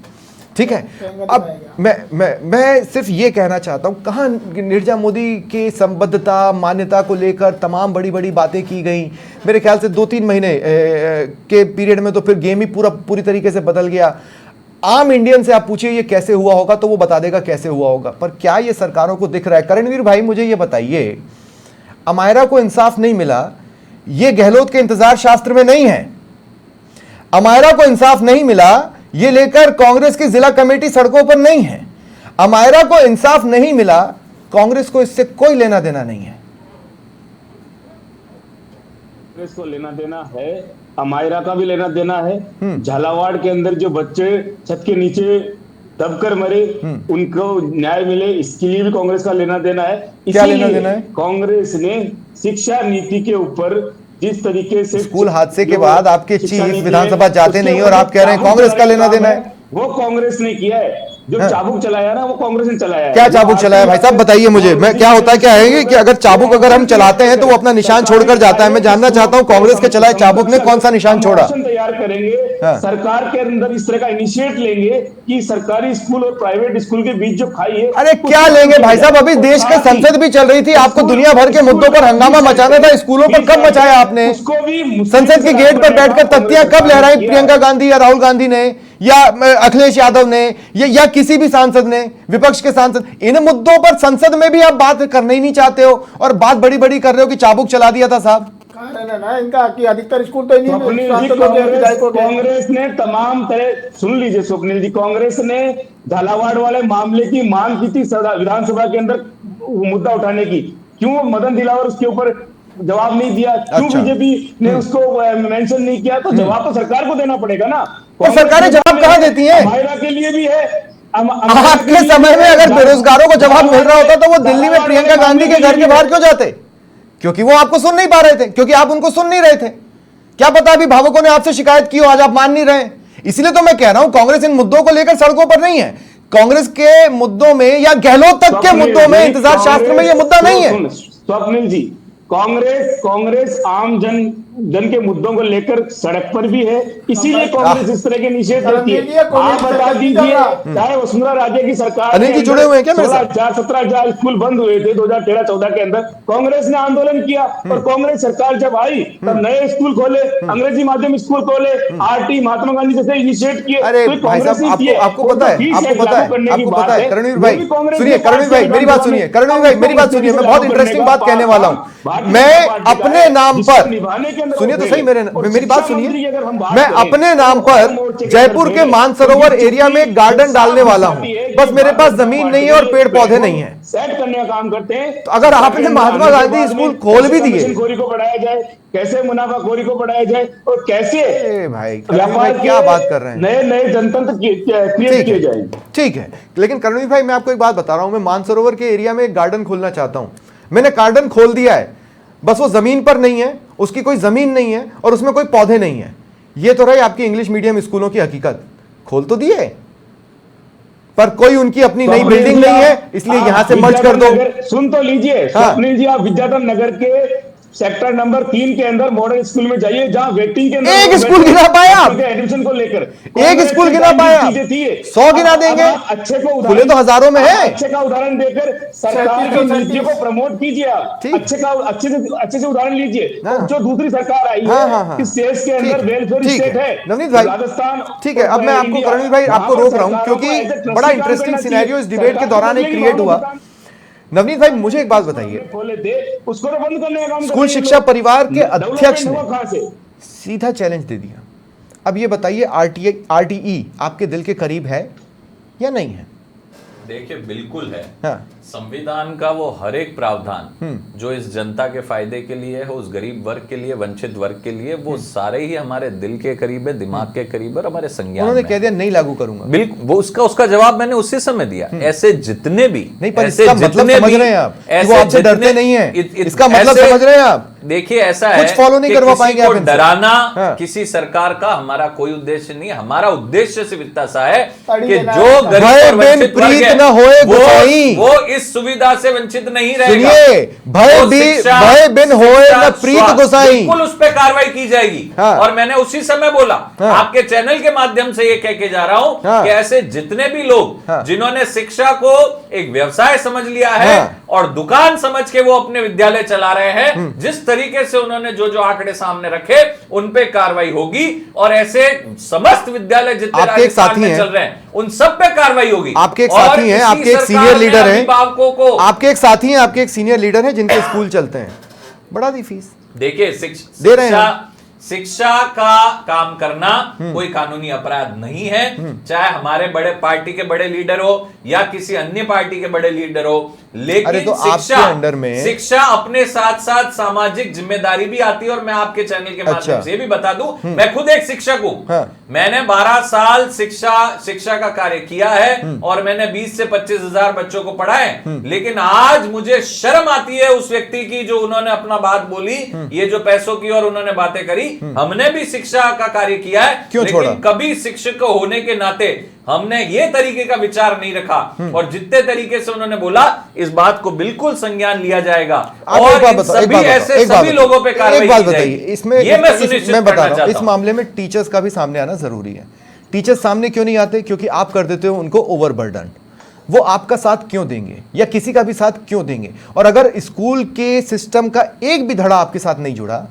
ठीक है। अब मैं सिर्फ ये कहना चाहता हूं, कहां निर्जा मोदी की संबद्धता, मान्यता को लेकर तमाम बड़ी बड़ी बातें की गई। मेरे ख्याल से 2-3 महीने के पीरियड में तो फिर गेम ही पूरी तरीके से बदल गया। आम इंडियन से आप पूछिए ये कैसे हुआ होगा तो वो बता देगा कैसे हुआ होगा, पर क्या ये सरकारों को दिख रहा है? करणवीर भाई मुझे ये बताइए, अमायरा को इंसाफ नहीं मिला, ये गहलोत के इंतजार शास्त्र में नहीं है। अमायरा को इंसाफ नहीं मिला ये लेकर कांग्रेस की जिला कमेटी सड़कों पर नहीं है। अमायरा को इंसाफ नहीं मिला, कांग्रेस को इससे कोई लेना देना नहीं है। कांग्रेस को लेना देना है, अमायरा का भी लेना देना है। झालावाड़ के अंदर जो बच्चे छत के नीचे दबकर मरे, उनको न्याय मिले, इसके लिए भी कांग्रेस का लेना देना है। क्या लेना देना है? कांग्रेस ने शिक्षा नीति के ऊपर जिस तरीके से स्कूल हादसे के बाद आपके चीफ विधानसभा जाते नहीं और आप कह रहे हैं कांग्रेस का लेना देना है। वो कांग्रेस ने किया है। जो चाबुक चलाया ना वो कांग्रेस ने चलाया है। क्या चाबुक चलाया भाई साहब बताइए मुझे। मैं क्या होता है क्या है कि अगर चाबुक अगर हम चलाते हैं तो वो अपना निशान छोड़कर जाता है। मैं जानना चाहता हूं कांग्रेस के चलाए चाबुक ने कौन सा निशान छोड़ा? तैयार करेंगे, सरकार के अंदर इस तरह का इनिशिएट लेंगे कि सरकारी स्कूल और प्राइवेट स्कूल के बीच जो खाई है। अरे क्या लेंगे भाई साहब, अभी देश के संसद भी चल रही थी, आपको दुनिया भर के मुद्दों पर हंगामा मचाना था, स्कूलों पर कब मचाया आपने? संसद के गेट पर बैठकर तख्तियां कब लहराई प्रियंका गांधी या राहुल गांधी ने या अखिलेश यादव ने या किसी भी सांसद ने, विपक्ष के सांसद? इन मुद्दों पर संसद में भी आप बात करना ही नहीं चाहते हो और बात बड़ी बड़ी कर रहे हो कि चाबुक चला दिया था साहब। ना इनका कि अधिकतर स्कूल तो कांग्रेस ने तमाम तरह, सुन लीजिए स्वप्निल जी, कांग्रेस ने झालावाड़ वाले मामले की मांग की थी विधानसभा के अंदर मुद्दा उठाने की। क्यों मदन दिलावर उसके ऊपर जवाब नहीं दिया? क्यों बीजेपी ने उसको मेंशन नहीं किया? तो जवाब तो सरकार को देना पड़ेगा ना। और सरकारें जवाब कहां देती हैं? अमायरा के लिए भी है। आपके समय में अगर बेरोजगारों को जवाब मिल रहा होता तो वो दिल्ली में प्रियंका गांधी के घर के बाहर क्यों जाते? क्योंकि वो आपको सुन नहीं पा रहे थे, क्योंकि आप उनको सुन नहीं रहे थे। क्या पता अभिभावकों ने आपसे शिकायत की हो, आज आप मान नहीं रहे। इसलिए तो मैं कह रहा हूं कांग्रेस इन मुद्दों को लेकर सड़कों पर नहीं है। कांग्रेस के मुद्दों में या गहलोत तक के मुद्दों में, इंतजार शास्त्र में यह मुद्दा नहीं है। स्वप्निल जी, कांग्रेस आम जन के मुद्दों को लेकर सड़क पर भी है, इसीलिए कांग्रेस इस तरह के निषेध करती है। आप बता दीजिए, चाहे वसुंधरा राजे की सरकार, अनिल जी जुड़े हुए हैं क्या मेरे साथ? 17,000 स्कूल बंद हुए थे 2013-14 के अंदर, कांग्रेस ने आंदोलन किया और कांग्रेस सरकार जब आई तब नए स्कूल खोले, अंग्रेजी माध्यम स्कूल खोले, आरटी महात्मा गांधी जैसे इनिशिएट किए। अरे भाई साहब आपको पता है करणवीर भाई सुनिए, करणवीर भाई मेरी बात सुनिए, करणवीर भाई मेरी बात सुनिए, मैं बहुत इंटरेस्टिंग बात कहने वाला हूं। मैं अपने नाम पर, सुनिए तो सही मेरी बात सुनिए, मैं अपने नाम पर जयपुर के मानसरोवर एरिया में गार्डन डालने वाला हूं। बस मेरे पास जमीन नहीं है और पेड़ पौधे नहीं है। सेट करने का काम करते हैं। तो अगर आपने महात्मा गांधी स्कूल खोल भी दिए, खोरी को बढ़ाया जाए, कैसे मुनाफाखोरी को बढ़ाया जाए और कैसे भाई क्या बात कर रहे हैं, नए नए जनतंत्र क्रिएट किए जाए। ठीक है, लेकिन करणवीर भाई मैं आपको एक बात बता रहा हूं, मैं मानसरोवर के एरिया में एक गार्डन खोलना चाहता हूं। मैंने गार्डन खोल दिया है, बस वो जमीन पर नहीं है, उसकी कोई जमीन नहीं है और उसमें कोई पौधे नहीं है। ये तो रही आपकी इंग्लिश मीडियम स्कूलों की हकीकत, खोल तो दिए पर कोई उनकी अपनी नई बिल्डिंग नहीं है, इसलिए यहां से मर्ज कर दो। सुन तो लीजिए स्वप्निल जी, आप विद्याधर नगर के सेक्टर नंबर 3 के अंदर मॉडल स्कूल में जाइए, जहां वेटिंग के अंदर एक स्कूल गिना पाया आप? एडमिशन को लेकर एक स्कूल गिना पाया? 100 गिना देंगे? अच्छे को खुले तो हजारों में है। अच्छे का उदाहरण देकर सरकार की नीतियों को प्रमोट कीजिए आप, अच्छे से उदाहरण लीजिए। जो दूसरी सरकार आई है इस देश के अंदर वेलफेयर स्टेट है नवनीत भाई, राजस्थान। ठीक है, अब मैं आपको करणवीर भाई आपको रोक रहा हूं क्योंकि बड़ा इंटरेस्टिंग सिनेरियो इस डिबेट के दौरान एक क्रिएट हुआ। नवनीत भाई मुझे एक बात बताइए, उसको तो बंद करने का काम स्कूल शिक्षा परिवार के अध्यक्ष ने सीधा चैलेंज दे दिया। अब ये बताइए आरटीई आपके दिल के करीब है या नहीं है? देखिए बिल्कुल है। हाँ। संविधान का वो हर एक प्रावधान जो इस जनता के फायदे के लिए है, उस गरीब वर्ग के लिए, वंचित वर्ग के लिए, वो सारे ही हमारे दिल के करीब है, दिमाग के करीब है और हमारे संज्ञान उन्होंने में कह दिया नहीं लागू करूंगा। बिल्कुल, वो उसका जवाब मैंने उसी समय दिया। ऐसे जितने भी नहीं, पर ऐसे इसका मतलब जितने समझ भी रहे हैं आप कि ऐसे वो आपसे जितने- डरते नहीं है, इसका मतलब ऐसे- समझ रहे हैं आप? देखिए ऐसा है कुछ फॉलो नहीं कि करवा किसी पाएंगे को आप इनसे। डराना हाँ। किसी सरकार का हमारा कोई उद्देश्य नहीं है। हमारा उद्देश्य सिर्फ इतना सा है तड़ी कि देना जो है। गरीब भय और बिन वंचित वर्ग प्रीत है, न होए गोसाई। वो इस सुविधा से वंचित नहीं रहेगा। सुनिए, भय वो भी शिक्षा- भय बिन होए शिक्षा, न प्रीत स्वास्थ्य, गोसाई। बिल्कुल उस पर कार्रवाई की जाएगी। हाँ। और मैंने उसी समय बोला, हाँ। आपके चैनल के माध्यम से ये कह के जा रहा हूं हाँ। कि ऐसे जितने भी लोग हाँ। जिन्होंने शिक्षा को एक व्यवसाय समझ लिया है हाँ। और दुकान समझ के वो अपने विद्यालय चला रहे हैं, जिस तरीके से उन्होंने जो आंकड़े सामने रखे उन पे कार्रवाई होगी। और ऐसे समस्त विद्यालय जितने आपके एक राजस्थान साथी में हैं, चल रहे हैं उन सब पे कार्रवाई होगी। आपके एक और साथी हैं, इसी आपके एक सरकार सीनियर ने लीडर हैं, अभिभावकों को आपके एक साथी हैं, आपके एक सीनियर लीडर हैं जिनके स्कूल चलते हैं, बढ़ा दी फीस देखिए दे रहे हैं। शिक्षा का काम करना कोई कानूनी अपराध नहीं है, चाहे हमारे बड़े पार्टी के बड़े लीडर हो या किसी अन्य पार्टी के बड़े लीडर हो। अरे लेकिन तो शिक्षा आपके अंडर में शिक्षा अपने साथ साथ सामाजिक जिम्मेदारी भी आती है। और मैं आपके चैनल के माध्यम से ये भी बता दूं, मैं खुद एक शिक्षक हूं। हाँ। मैंने 12 साल शिक्षा का कार्य किया है और मैंने 20 से 25 हजार बच्चों को पढ़ाए। लेकिन आज मुझे शर्म आती है उस व्यक्ति की जो उन्होंने अपना बात बोली, ये जो पैसों की और उन्होंने बातें करी। हमने भी शिक्षा का कार्य किया है, क्यों लेकिन छोड़ा? कभी शिक्षक होने के नाते हमने ये तरीके का विचार नहीं रखा। और जितने तरीके से उन्होंने बोला, इस बात को बिल्कुल संज्ञान लिया जाएगा और इन सभी ऐसे सभी लोगों पे कार्रवाई की जाएगी। इसमें ये मैं सुनिश्चित मैं बता करना रहा हूं, चाहता इस हूं। मामले में टीचर्स का भी सामने आना जरूरी है। टीचर्स सामने क्यों नहीं आते? क्योंकि आप कर देते हो उनको ओवरबर्डन। वो आपका साथ क्यों देंगे या किसी का भी साथ क्यों देंगे? और अगर स्कूल के सिस्टम का एक भी धड़ा आपके साथ नहीं जुड़ा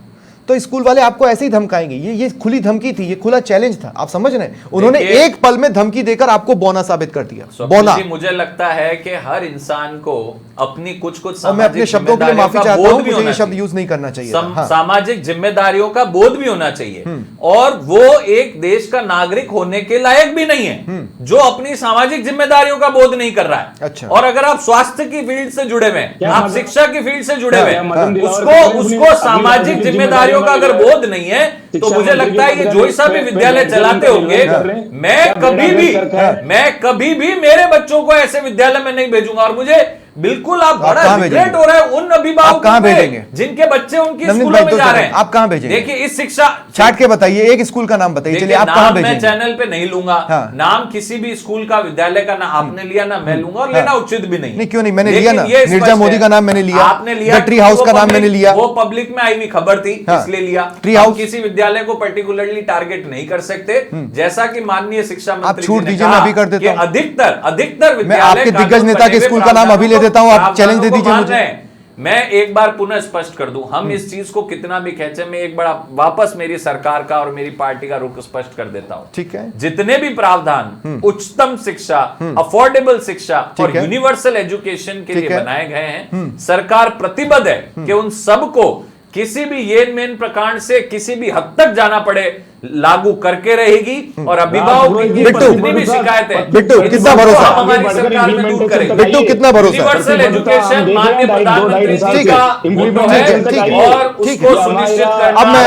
तो स्कूल वाले आपको ऐसे ही धमकाएंगे। ये खुली धमकी थी, ये खुला चैलेंज था, आप समझ रहे हैं? उन्होंने एक पल में धमकी देकर आपको बौना साबित कर दिया। बौना। मुझे लगता है कि हर इंसान को अपनी कुछ और मैं अपने शब्दों के लिए माफी चाहता हूं, मुझे ये शब्द यूज नहीं करना चाहिए था। हाँ। सामाजिक जिम्मेदारियों का बोध भी होना चाहिए और वो एक देश का नागरिक होने के लायक भी नहीं है जो अपनी सामाजिक जिम्मेदारियों का बोध नहीं कर रहा है। अच्छा। और अगर आप स्वास्थ्य की फील्ड से जुड़े हुए हैं, आप शिक्षा की फील्ड से जुड़े हुए हैं, उसको उसको सामाजिक जिम्मेदारियों का अगर बोध नहीं है तो मुझे लगता है ये जो सा भी विद्यालय चलाते होंगे, मैं कभी भी मेरे बच्चों को ऐसे विद्यालय में नहीं भेजूंगा। और मुझे बिल्कुल आप बड़ा रिग्रेट हो रहा है उन अभिभावकों पे जिनके बच्चे उनकी स्कूलों में जा रहे हैं। आप कहां भेजेंगे? देखिए इस शिक्षा छाट के बताइए, एक स्कूल का नाम बताइए। चलिए आप कहां भेजेंगे? मैं चैनल पे नहीं लूंगा। हाँ। नाम किसी भी स्कूल का विद्यालय का ना आपने लिया ना मैं लूंगा और लेना उचित भी नहीं। नहीं क्यों नहीं, मैंने लिया ना। ये निर्जा मोदी का नाम मैंने लिया, आपने लिया, ट्री हाउस का नाम मैंने लिया। वो पब्लिक में आई हुई खबर थी इसलिए लिया। ट्री हाउस किसी विद्यालय को पर्टिकुलरली टारगेट नहीं कर सकते, जैसा कि माननीय शिक्षा मंत्री छूट दीजिए, मैं अभी कर देता हूं। अधिकतर मैं आपके दिग्गज नेता के स्कूल का नाम अभी ले देता हूं, आप चैलेंज दे दीजिए मुझे। मैं एक बार पुनः स्पष्ट कर दूं, हम इस चीज को कितना भी खींचे, मैं एक बार वापस मेरी सरकार का और मेरी पार्टी का रुख स्पष्ट कर देता हूं। ठीक है। जितने भी प्रावधान उच्चतम शिक्षा, अफोर्डेबल शिक्षा और यूनिवर्सल एजुकेशन के लिए बनाए गए हैं, सरकार प्रतिबद्ध है कि उन सबको किसी भी येन मेन प्रकार से किसी भी हद तक जाना पड़े लागू करके रहेगी। और अभिभावक की जितनी भी शिकायत है, बिट्टू कितना भरोसा? हमारी सरकार में दूर करेगी। बिट्टू कितना भरोसा? यूनिवर्सल एजुकेशन माननीय प्रधानमंत्री जी का मुद्दा है और उसको सुनिश्चित करना। अब मैं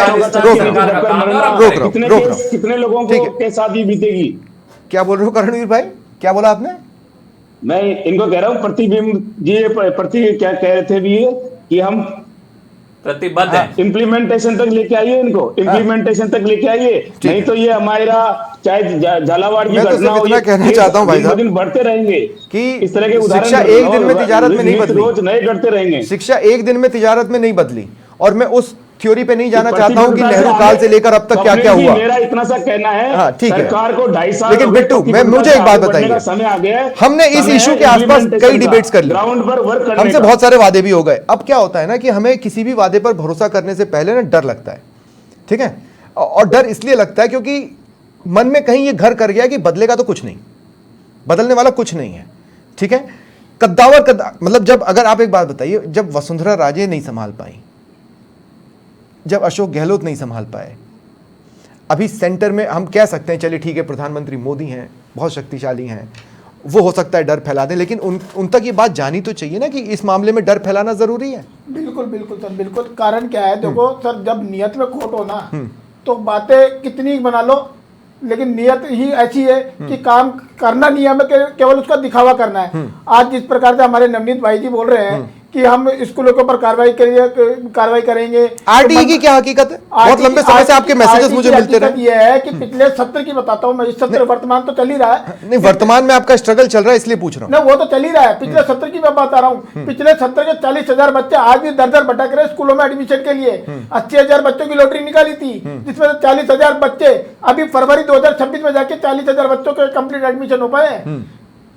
रोक रहा हूं। कितने लोगों के साथ ये बीतेगी? क्या बोल रहे हो करणवीर भाई? क्या बोला आपने? मैं इनको कह रहा हूँ प्रतिबिंब जी, क्या कह रहे थे भी कि हम प्रतिबद्ध है। इम्प्लीमेंटेशन तक लेके आइए इनको, इम्प्लीमेंटेशन तक लेके आइए, नहीं तो ये हमारा चाहे झालावाड़ की घटना हो, इतना कहना चाहता हूं भाई साहब दिन बढ़ते रहेंगे कि इस तरह के उदाहरण शिक्षा एक दिन में तिजारत में नहीं बदली, रोज नए घटते रहेंगे। शिक्षा एक दिन में तिजारत में नहीं बदली, और मैं उस थ्योरी पे नहीं जाना चाहता हूं कि नेहरू काल से लेकर अब तक क्या क्या हुआ। मेरा इतना सा कहना है, हाँ, ठीक है, सरकार को 2.5 साल, लेकिन बिट्टू मुझे एक बात बताइए, समय आ गया है, हमने इस इशू के आसपास कई डिबेट्स कर ली, ग्राउंड पर वर्क करने हमसे बहुत सारे वादे भी हो गए। अब क्या होता है ना कि हमें किसी भी वादे पर भरोसा करने से पहले ना डर लगता है, ठीक है, और डर इसलिए लगता है क्योंकि मन में कहीं ये घर कर गया कि बदलेगा तो कुछ नहीं, बदलने वाला कुछ नहीं है, ठीक है। मतलब जब, अगर आप एक बात बताइए, जब वसुंधरा राजे नहीं संभाल पाई, जब अशोक गहलोत नहीं संभाल पाए, अभी सेंटर में हम कह सकते हैं चलिए ठीक है प्रधानमंत्री मोदी हैं, बहुत शक्तिशाली हैं, वो हो सकता है डर फैला दें, लेकिन उन तक ये बात जानी तो चाहिए ना कि इस मामले में डर फैलाना जरूरी है। बिल्कुल बिल्कुल सर, बिल्कुल। कारण क्या है, देखो सर, जब नियत में खोट हो ना तो बातें कितनी बना लो, लेकिन नियत ही ऐसी है कि काम करना नहीं है, हमें केवल उसका दिखावा करना है। आज जिस प्रकार से हमारे नवनीत भाई जी बोल रहे हैं कि हम स्कूलों के ऊपर कार्रवाई करेंगे, आरटीई की क्या हकीकत है? बहुत लंबे समय से आपके मैसेजेस मुझे मिलते रहे। ये है कि पिछले सत्र की बताता हूँ मैं, इस सत्र वर्तमान तो चल ही रहा है, नहीं वर्तमान में आपका स्ट्रगल चल रहा है इसलिए पूछ रहा हूँ। नहीं, वो तो चल ही रहा है, पिछले सत्र की मैं बता रहा हूँ। पिछले सत्र के 40,000 बच्चे आज भी दर दर भटक रहे स्कूलों में एडमिशन के लिए। 80,000 बच्चों की लॉटरी निकाली थी, जिसमें 40,000 बच्चे अभी फरवरी 2026 में जाके 40,000 बच्चों के कंप्लीट एडमिशन हो पाए,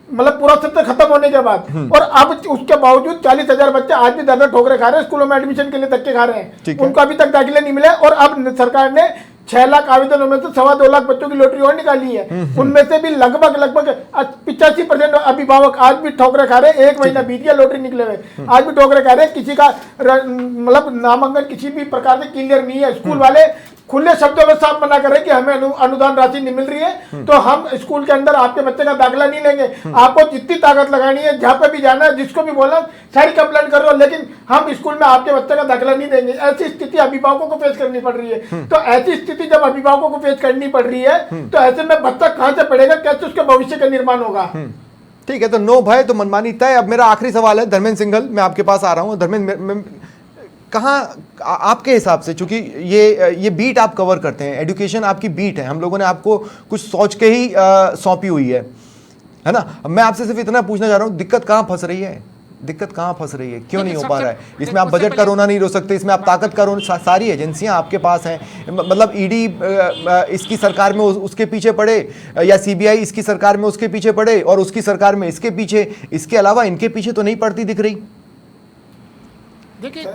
मतलब पूरा सत्र खत्म होने के बाद। और अब उसके बावजूद 40,000 बच्चे आज भी दर ठोकरे खा रहे हैं, स्कूलों में एडमिशन के लिए धक्के खा रहे हैं, उनको अभी तक दाखिले नहीं मिले। और अब सरकार ने 6 लाख आवेदनों में से 2.25 लाख बच्चों की लॉटरी और निकाली है, उनमें से भी लगभग 85% अभिभावक आज भी ठोकरे खा रहे हैं। 1 महीना बीत गया लॉटरी निकले हुए, आज भी ठोकरे खा रहे हैं। किसी का मतलब नामांकन किसी भी प्रकार से क्लियर नहीं है। स्कूल वाले खुले शब्दों में साफ मना कर रहे हैं कि हमें अनुदान राशि नहीं मिल रही है, तो हम स्कूल के अंदर आपके बच्चे का दाखिला नहीं लेंगे। आपको जितनी ताकत लगानी है, जहां पे भी जाना है, जिसको भी बोला सारी कंप्लेंट कर रहे हो, लेकिन हम स्कूल में आपके बच्चे का दाखिला नहीं देंगे। ऐसी स्थिति अभिभावकों को फेस करनी पड़ रही है। तो ऐसी स्थिति जब अभिभावकों को फेस करनी पड़ रही है, तो ऐसे में बच्चा कहां से पढ़ेगा, कैसे उसके भविष्य का निर्माण होगा। ठीक है, तो नो भय तो मनमानी तय। अब मेरा आखिरी सवाल है धर्मेंद्र सिंघल, मैं आपके पास आ रहा हूं। धर्मेंद्र, कहाँ आपके हिसाब से, चूंकि ये बीट आप कवर करते हैं, एजुकेशन आपकी बीट है, हम लोगों ने आपको कुछ सोच के ही सौंपी हुई है ना, मैं आपसे सिर्फ इतना पूछना चाह रहा हूँ, दिक्कत कहाँ फंस रही है? दिक्कत कहाँ फंस रही है, क्यों नहीं हो पा रहा है? इसमें आप बजट का रोना नहीं रो सकते, इसमें आप ताकत का रोना, सारी एजेंसियां आपके पास हैं, मतलब ईडी इसकी सरकार में उसके पीछे पड़े, या सीबीआई इसकी सरकार में उसके पीछे पड़े, और उसकी सरकार में इसके पीछे, इसके अलावा इनके पीछे तो नहीं पड़ती दिख रही। देखिए,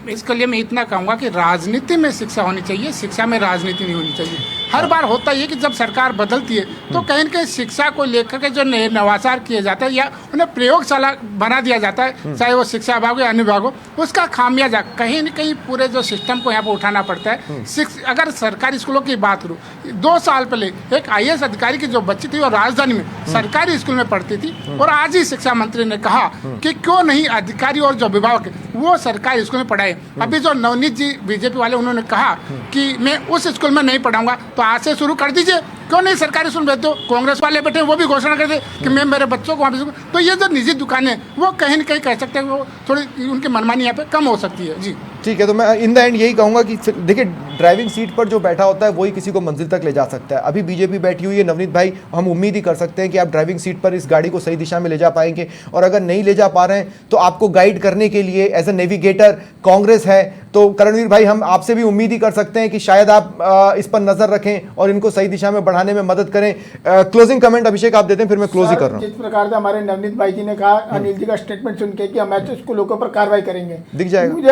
इसके लिए मैं इतना कहूँगा कि राजनीति में शिक्षा होनी चाहिए, शिक्षा में राजनीति नहीं होनी चाहिए। हर बार होता है कि जब सरकार बदलती है तो कहीं न कहीं शिक्षा को लेकर के जो नवाचार किए जाते हैं या उन्हें प्रयोगशाला बना दिया जाता है, चाहे वो शिक्षा विभाग हो या अन्य विभाग हो, उसका खामियाजा कहीं न कहीं पूरे जो सिस्टम को यहाँ पर उठाना पड़ता है। अगर सरकारी स्कूलों की बात करूँ, 2 साल पहले एक IAS अधिकारी की जो बच्ची थी वो राजधानी में सरकारी स्कूल में पढ़ती थी, और आज ही शिक्षा मंत्री ने कहा कि क्यों नहीं अधिकारी और जो अभिभावक वो सरकारी स्कूल में पढ़ाए। अभी जो नवनीत जी बीजेपी वाले, उन्होंने कहा कि मैं उस स्कूल में नहीं पढ़ाऊंगा, तो आज से शुरू कर दीजिए, क्यों नहीं सरकारी स्कूल भेज दो। कांग्रेस वाले बैठे वो भी घोषणा कर दे कि मैं मेरे बच्चों को वहाँ। तो ये जो निजी दुकानें वो कहीं न कहीं कह सकते हैं वो थोड़ी उनकी मनमानी यहाँ पे कम हो सकती है। जी ठीक है, तो मैं इन द एंड यही कहूँगा कि देखिए, ड्राइविंग सीट पर जो बैठा होता है वही किसी को मंजिल तक ले जा सकता है। अभी बीजेपी बैठी हुई है, नवनीत भाई, हम उम्मीद ही कर सकते हैं कि आप ड्राइविंग सीट पर इस गाड़ी को सही दिशा में ले जा पाएंगे, और अगर नहीं ले जा पा रहे हैं तो आपको गाइड करने के लिए एज ए नेविगेटर कांग्रेस है। तो करणवीर भाई, हम आपसे भी उम्मीद ही कर सकते हैं कि शायद आप इस पर नजर रखें और इनको सही दिशा में बढ़ाने में मदद करें। क्लोजिंग कमेंट अभिषेक आप देते हैं, फिर मैं क्लोज ही कर रहा हूँ। जिस प्रकार से हमारे नवनीत भाई जी ने कहा, अनिल जी का स्टेटमेंट सुन के कि हम ऐसे स्कूलों के ऊपर कार्रवाई करेंगे, दिख जाएगा। मुझे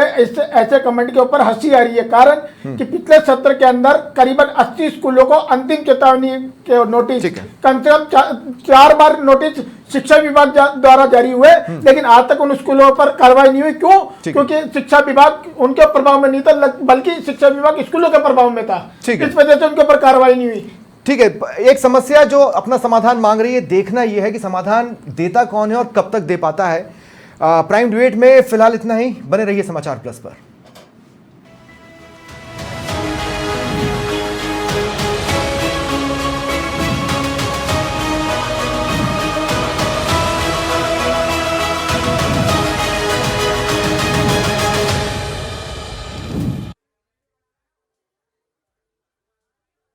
ऐसे कमेंट के ऊपर हंसी आ रही है। कारण कि पिछले सत्र के अंदर करीबन 80 स्कूलों को अंतिम चेतावनी के नोटिस, कम से कम 4 बार नोटिस शिक्षा विभाग द्वारा जारी हुए, लेकिन आज तक उन स्कूलों पर कार्रवाई नहीं हुई। क्यों? क्योंकि शिक्षा विभाग उनके प्रभाव में नहीं था, बल्कि शिक्षा विभाग स्कूलों के प्रभाव में था। इस वजह से उनके ऊपर कार्रवाई नहीं हुई। ठीक है, एक समस्या जो अपना समाधान मांग रही है, देखना यह है कि समाधान देता कौन है और कब तक दे पाता है। प्राइम डिबेट में फिलहाल इतना ही। बने रहिए समाचार प्लस पर।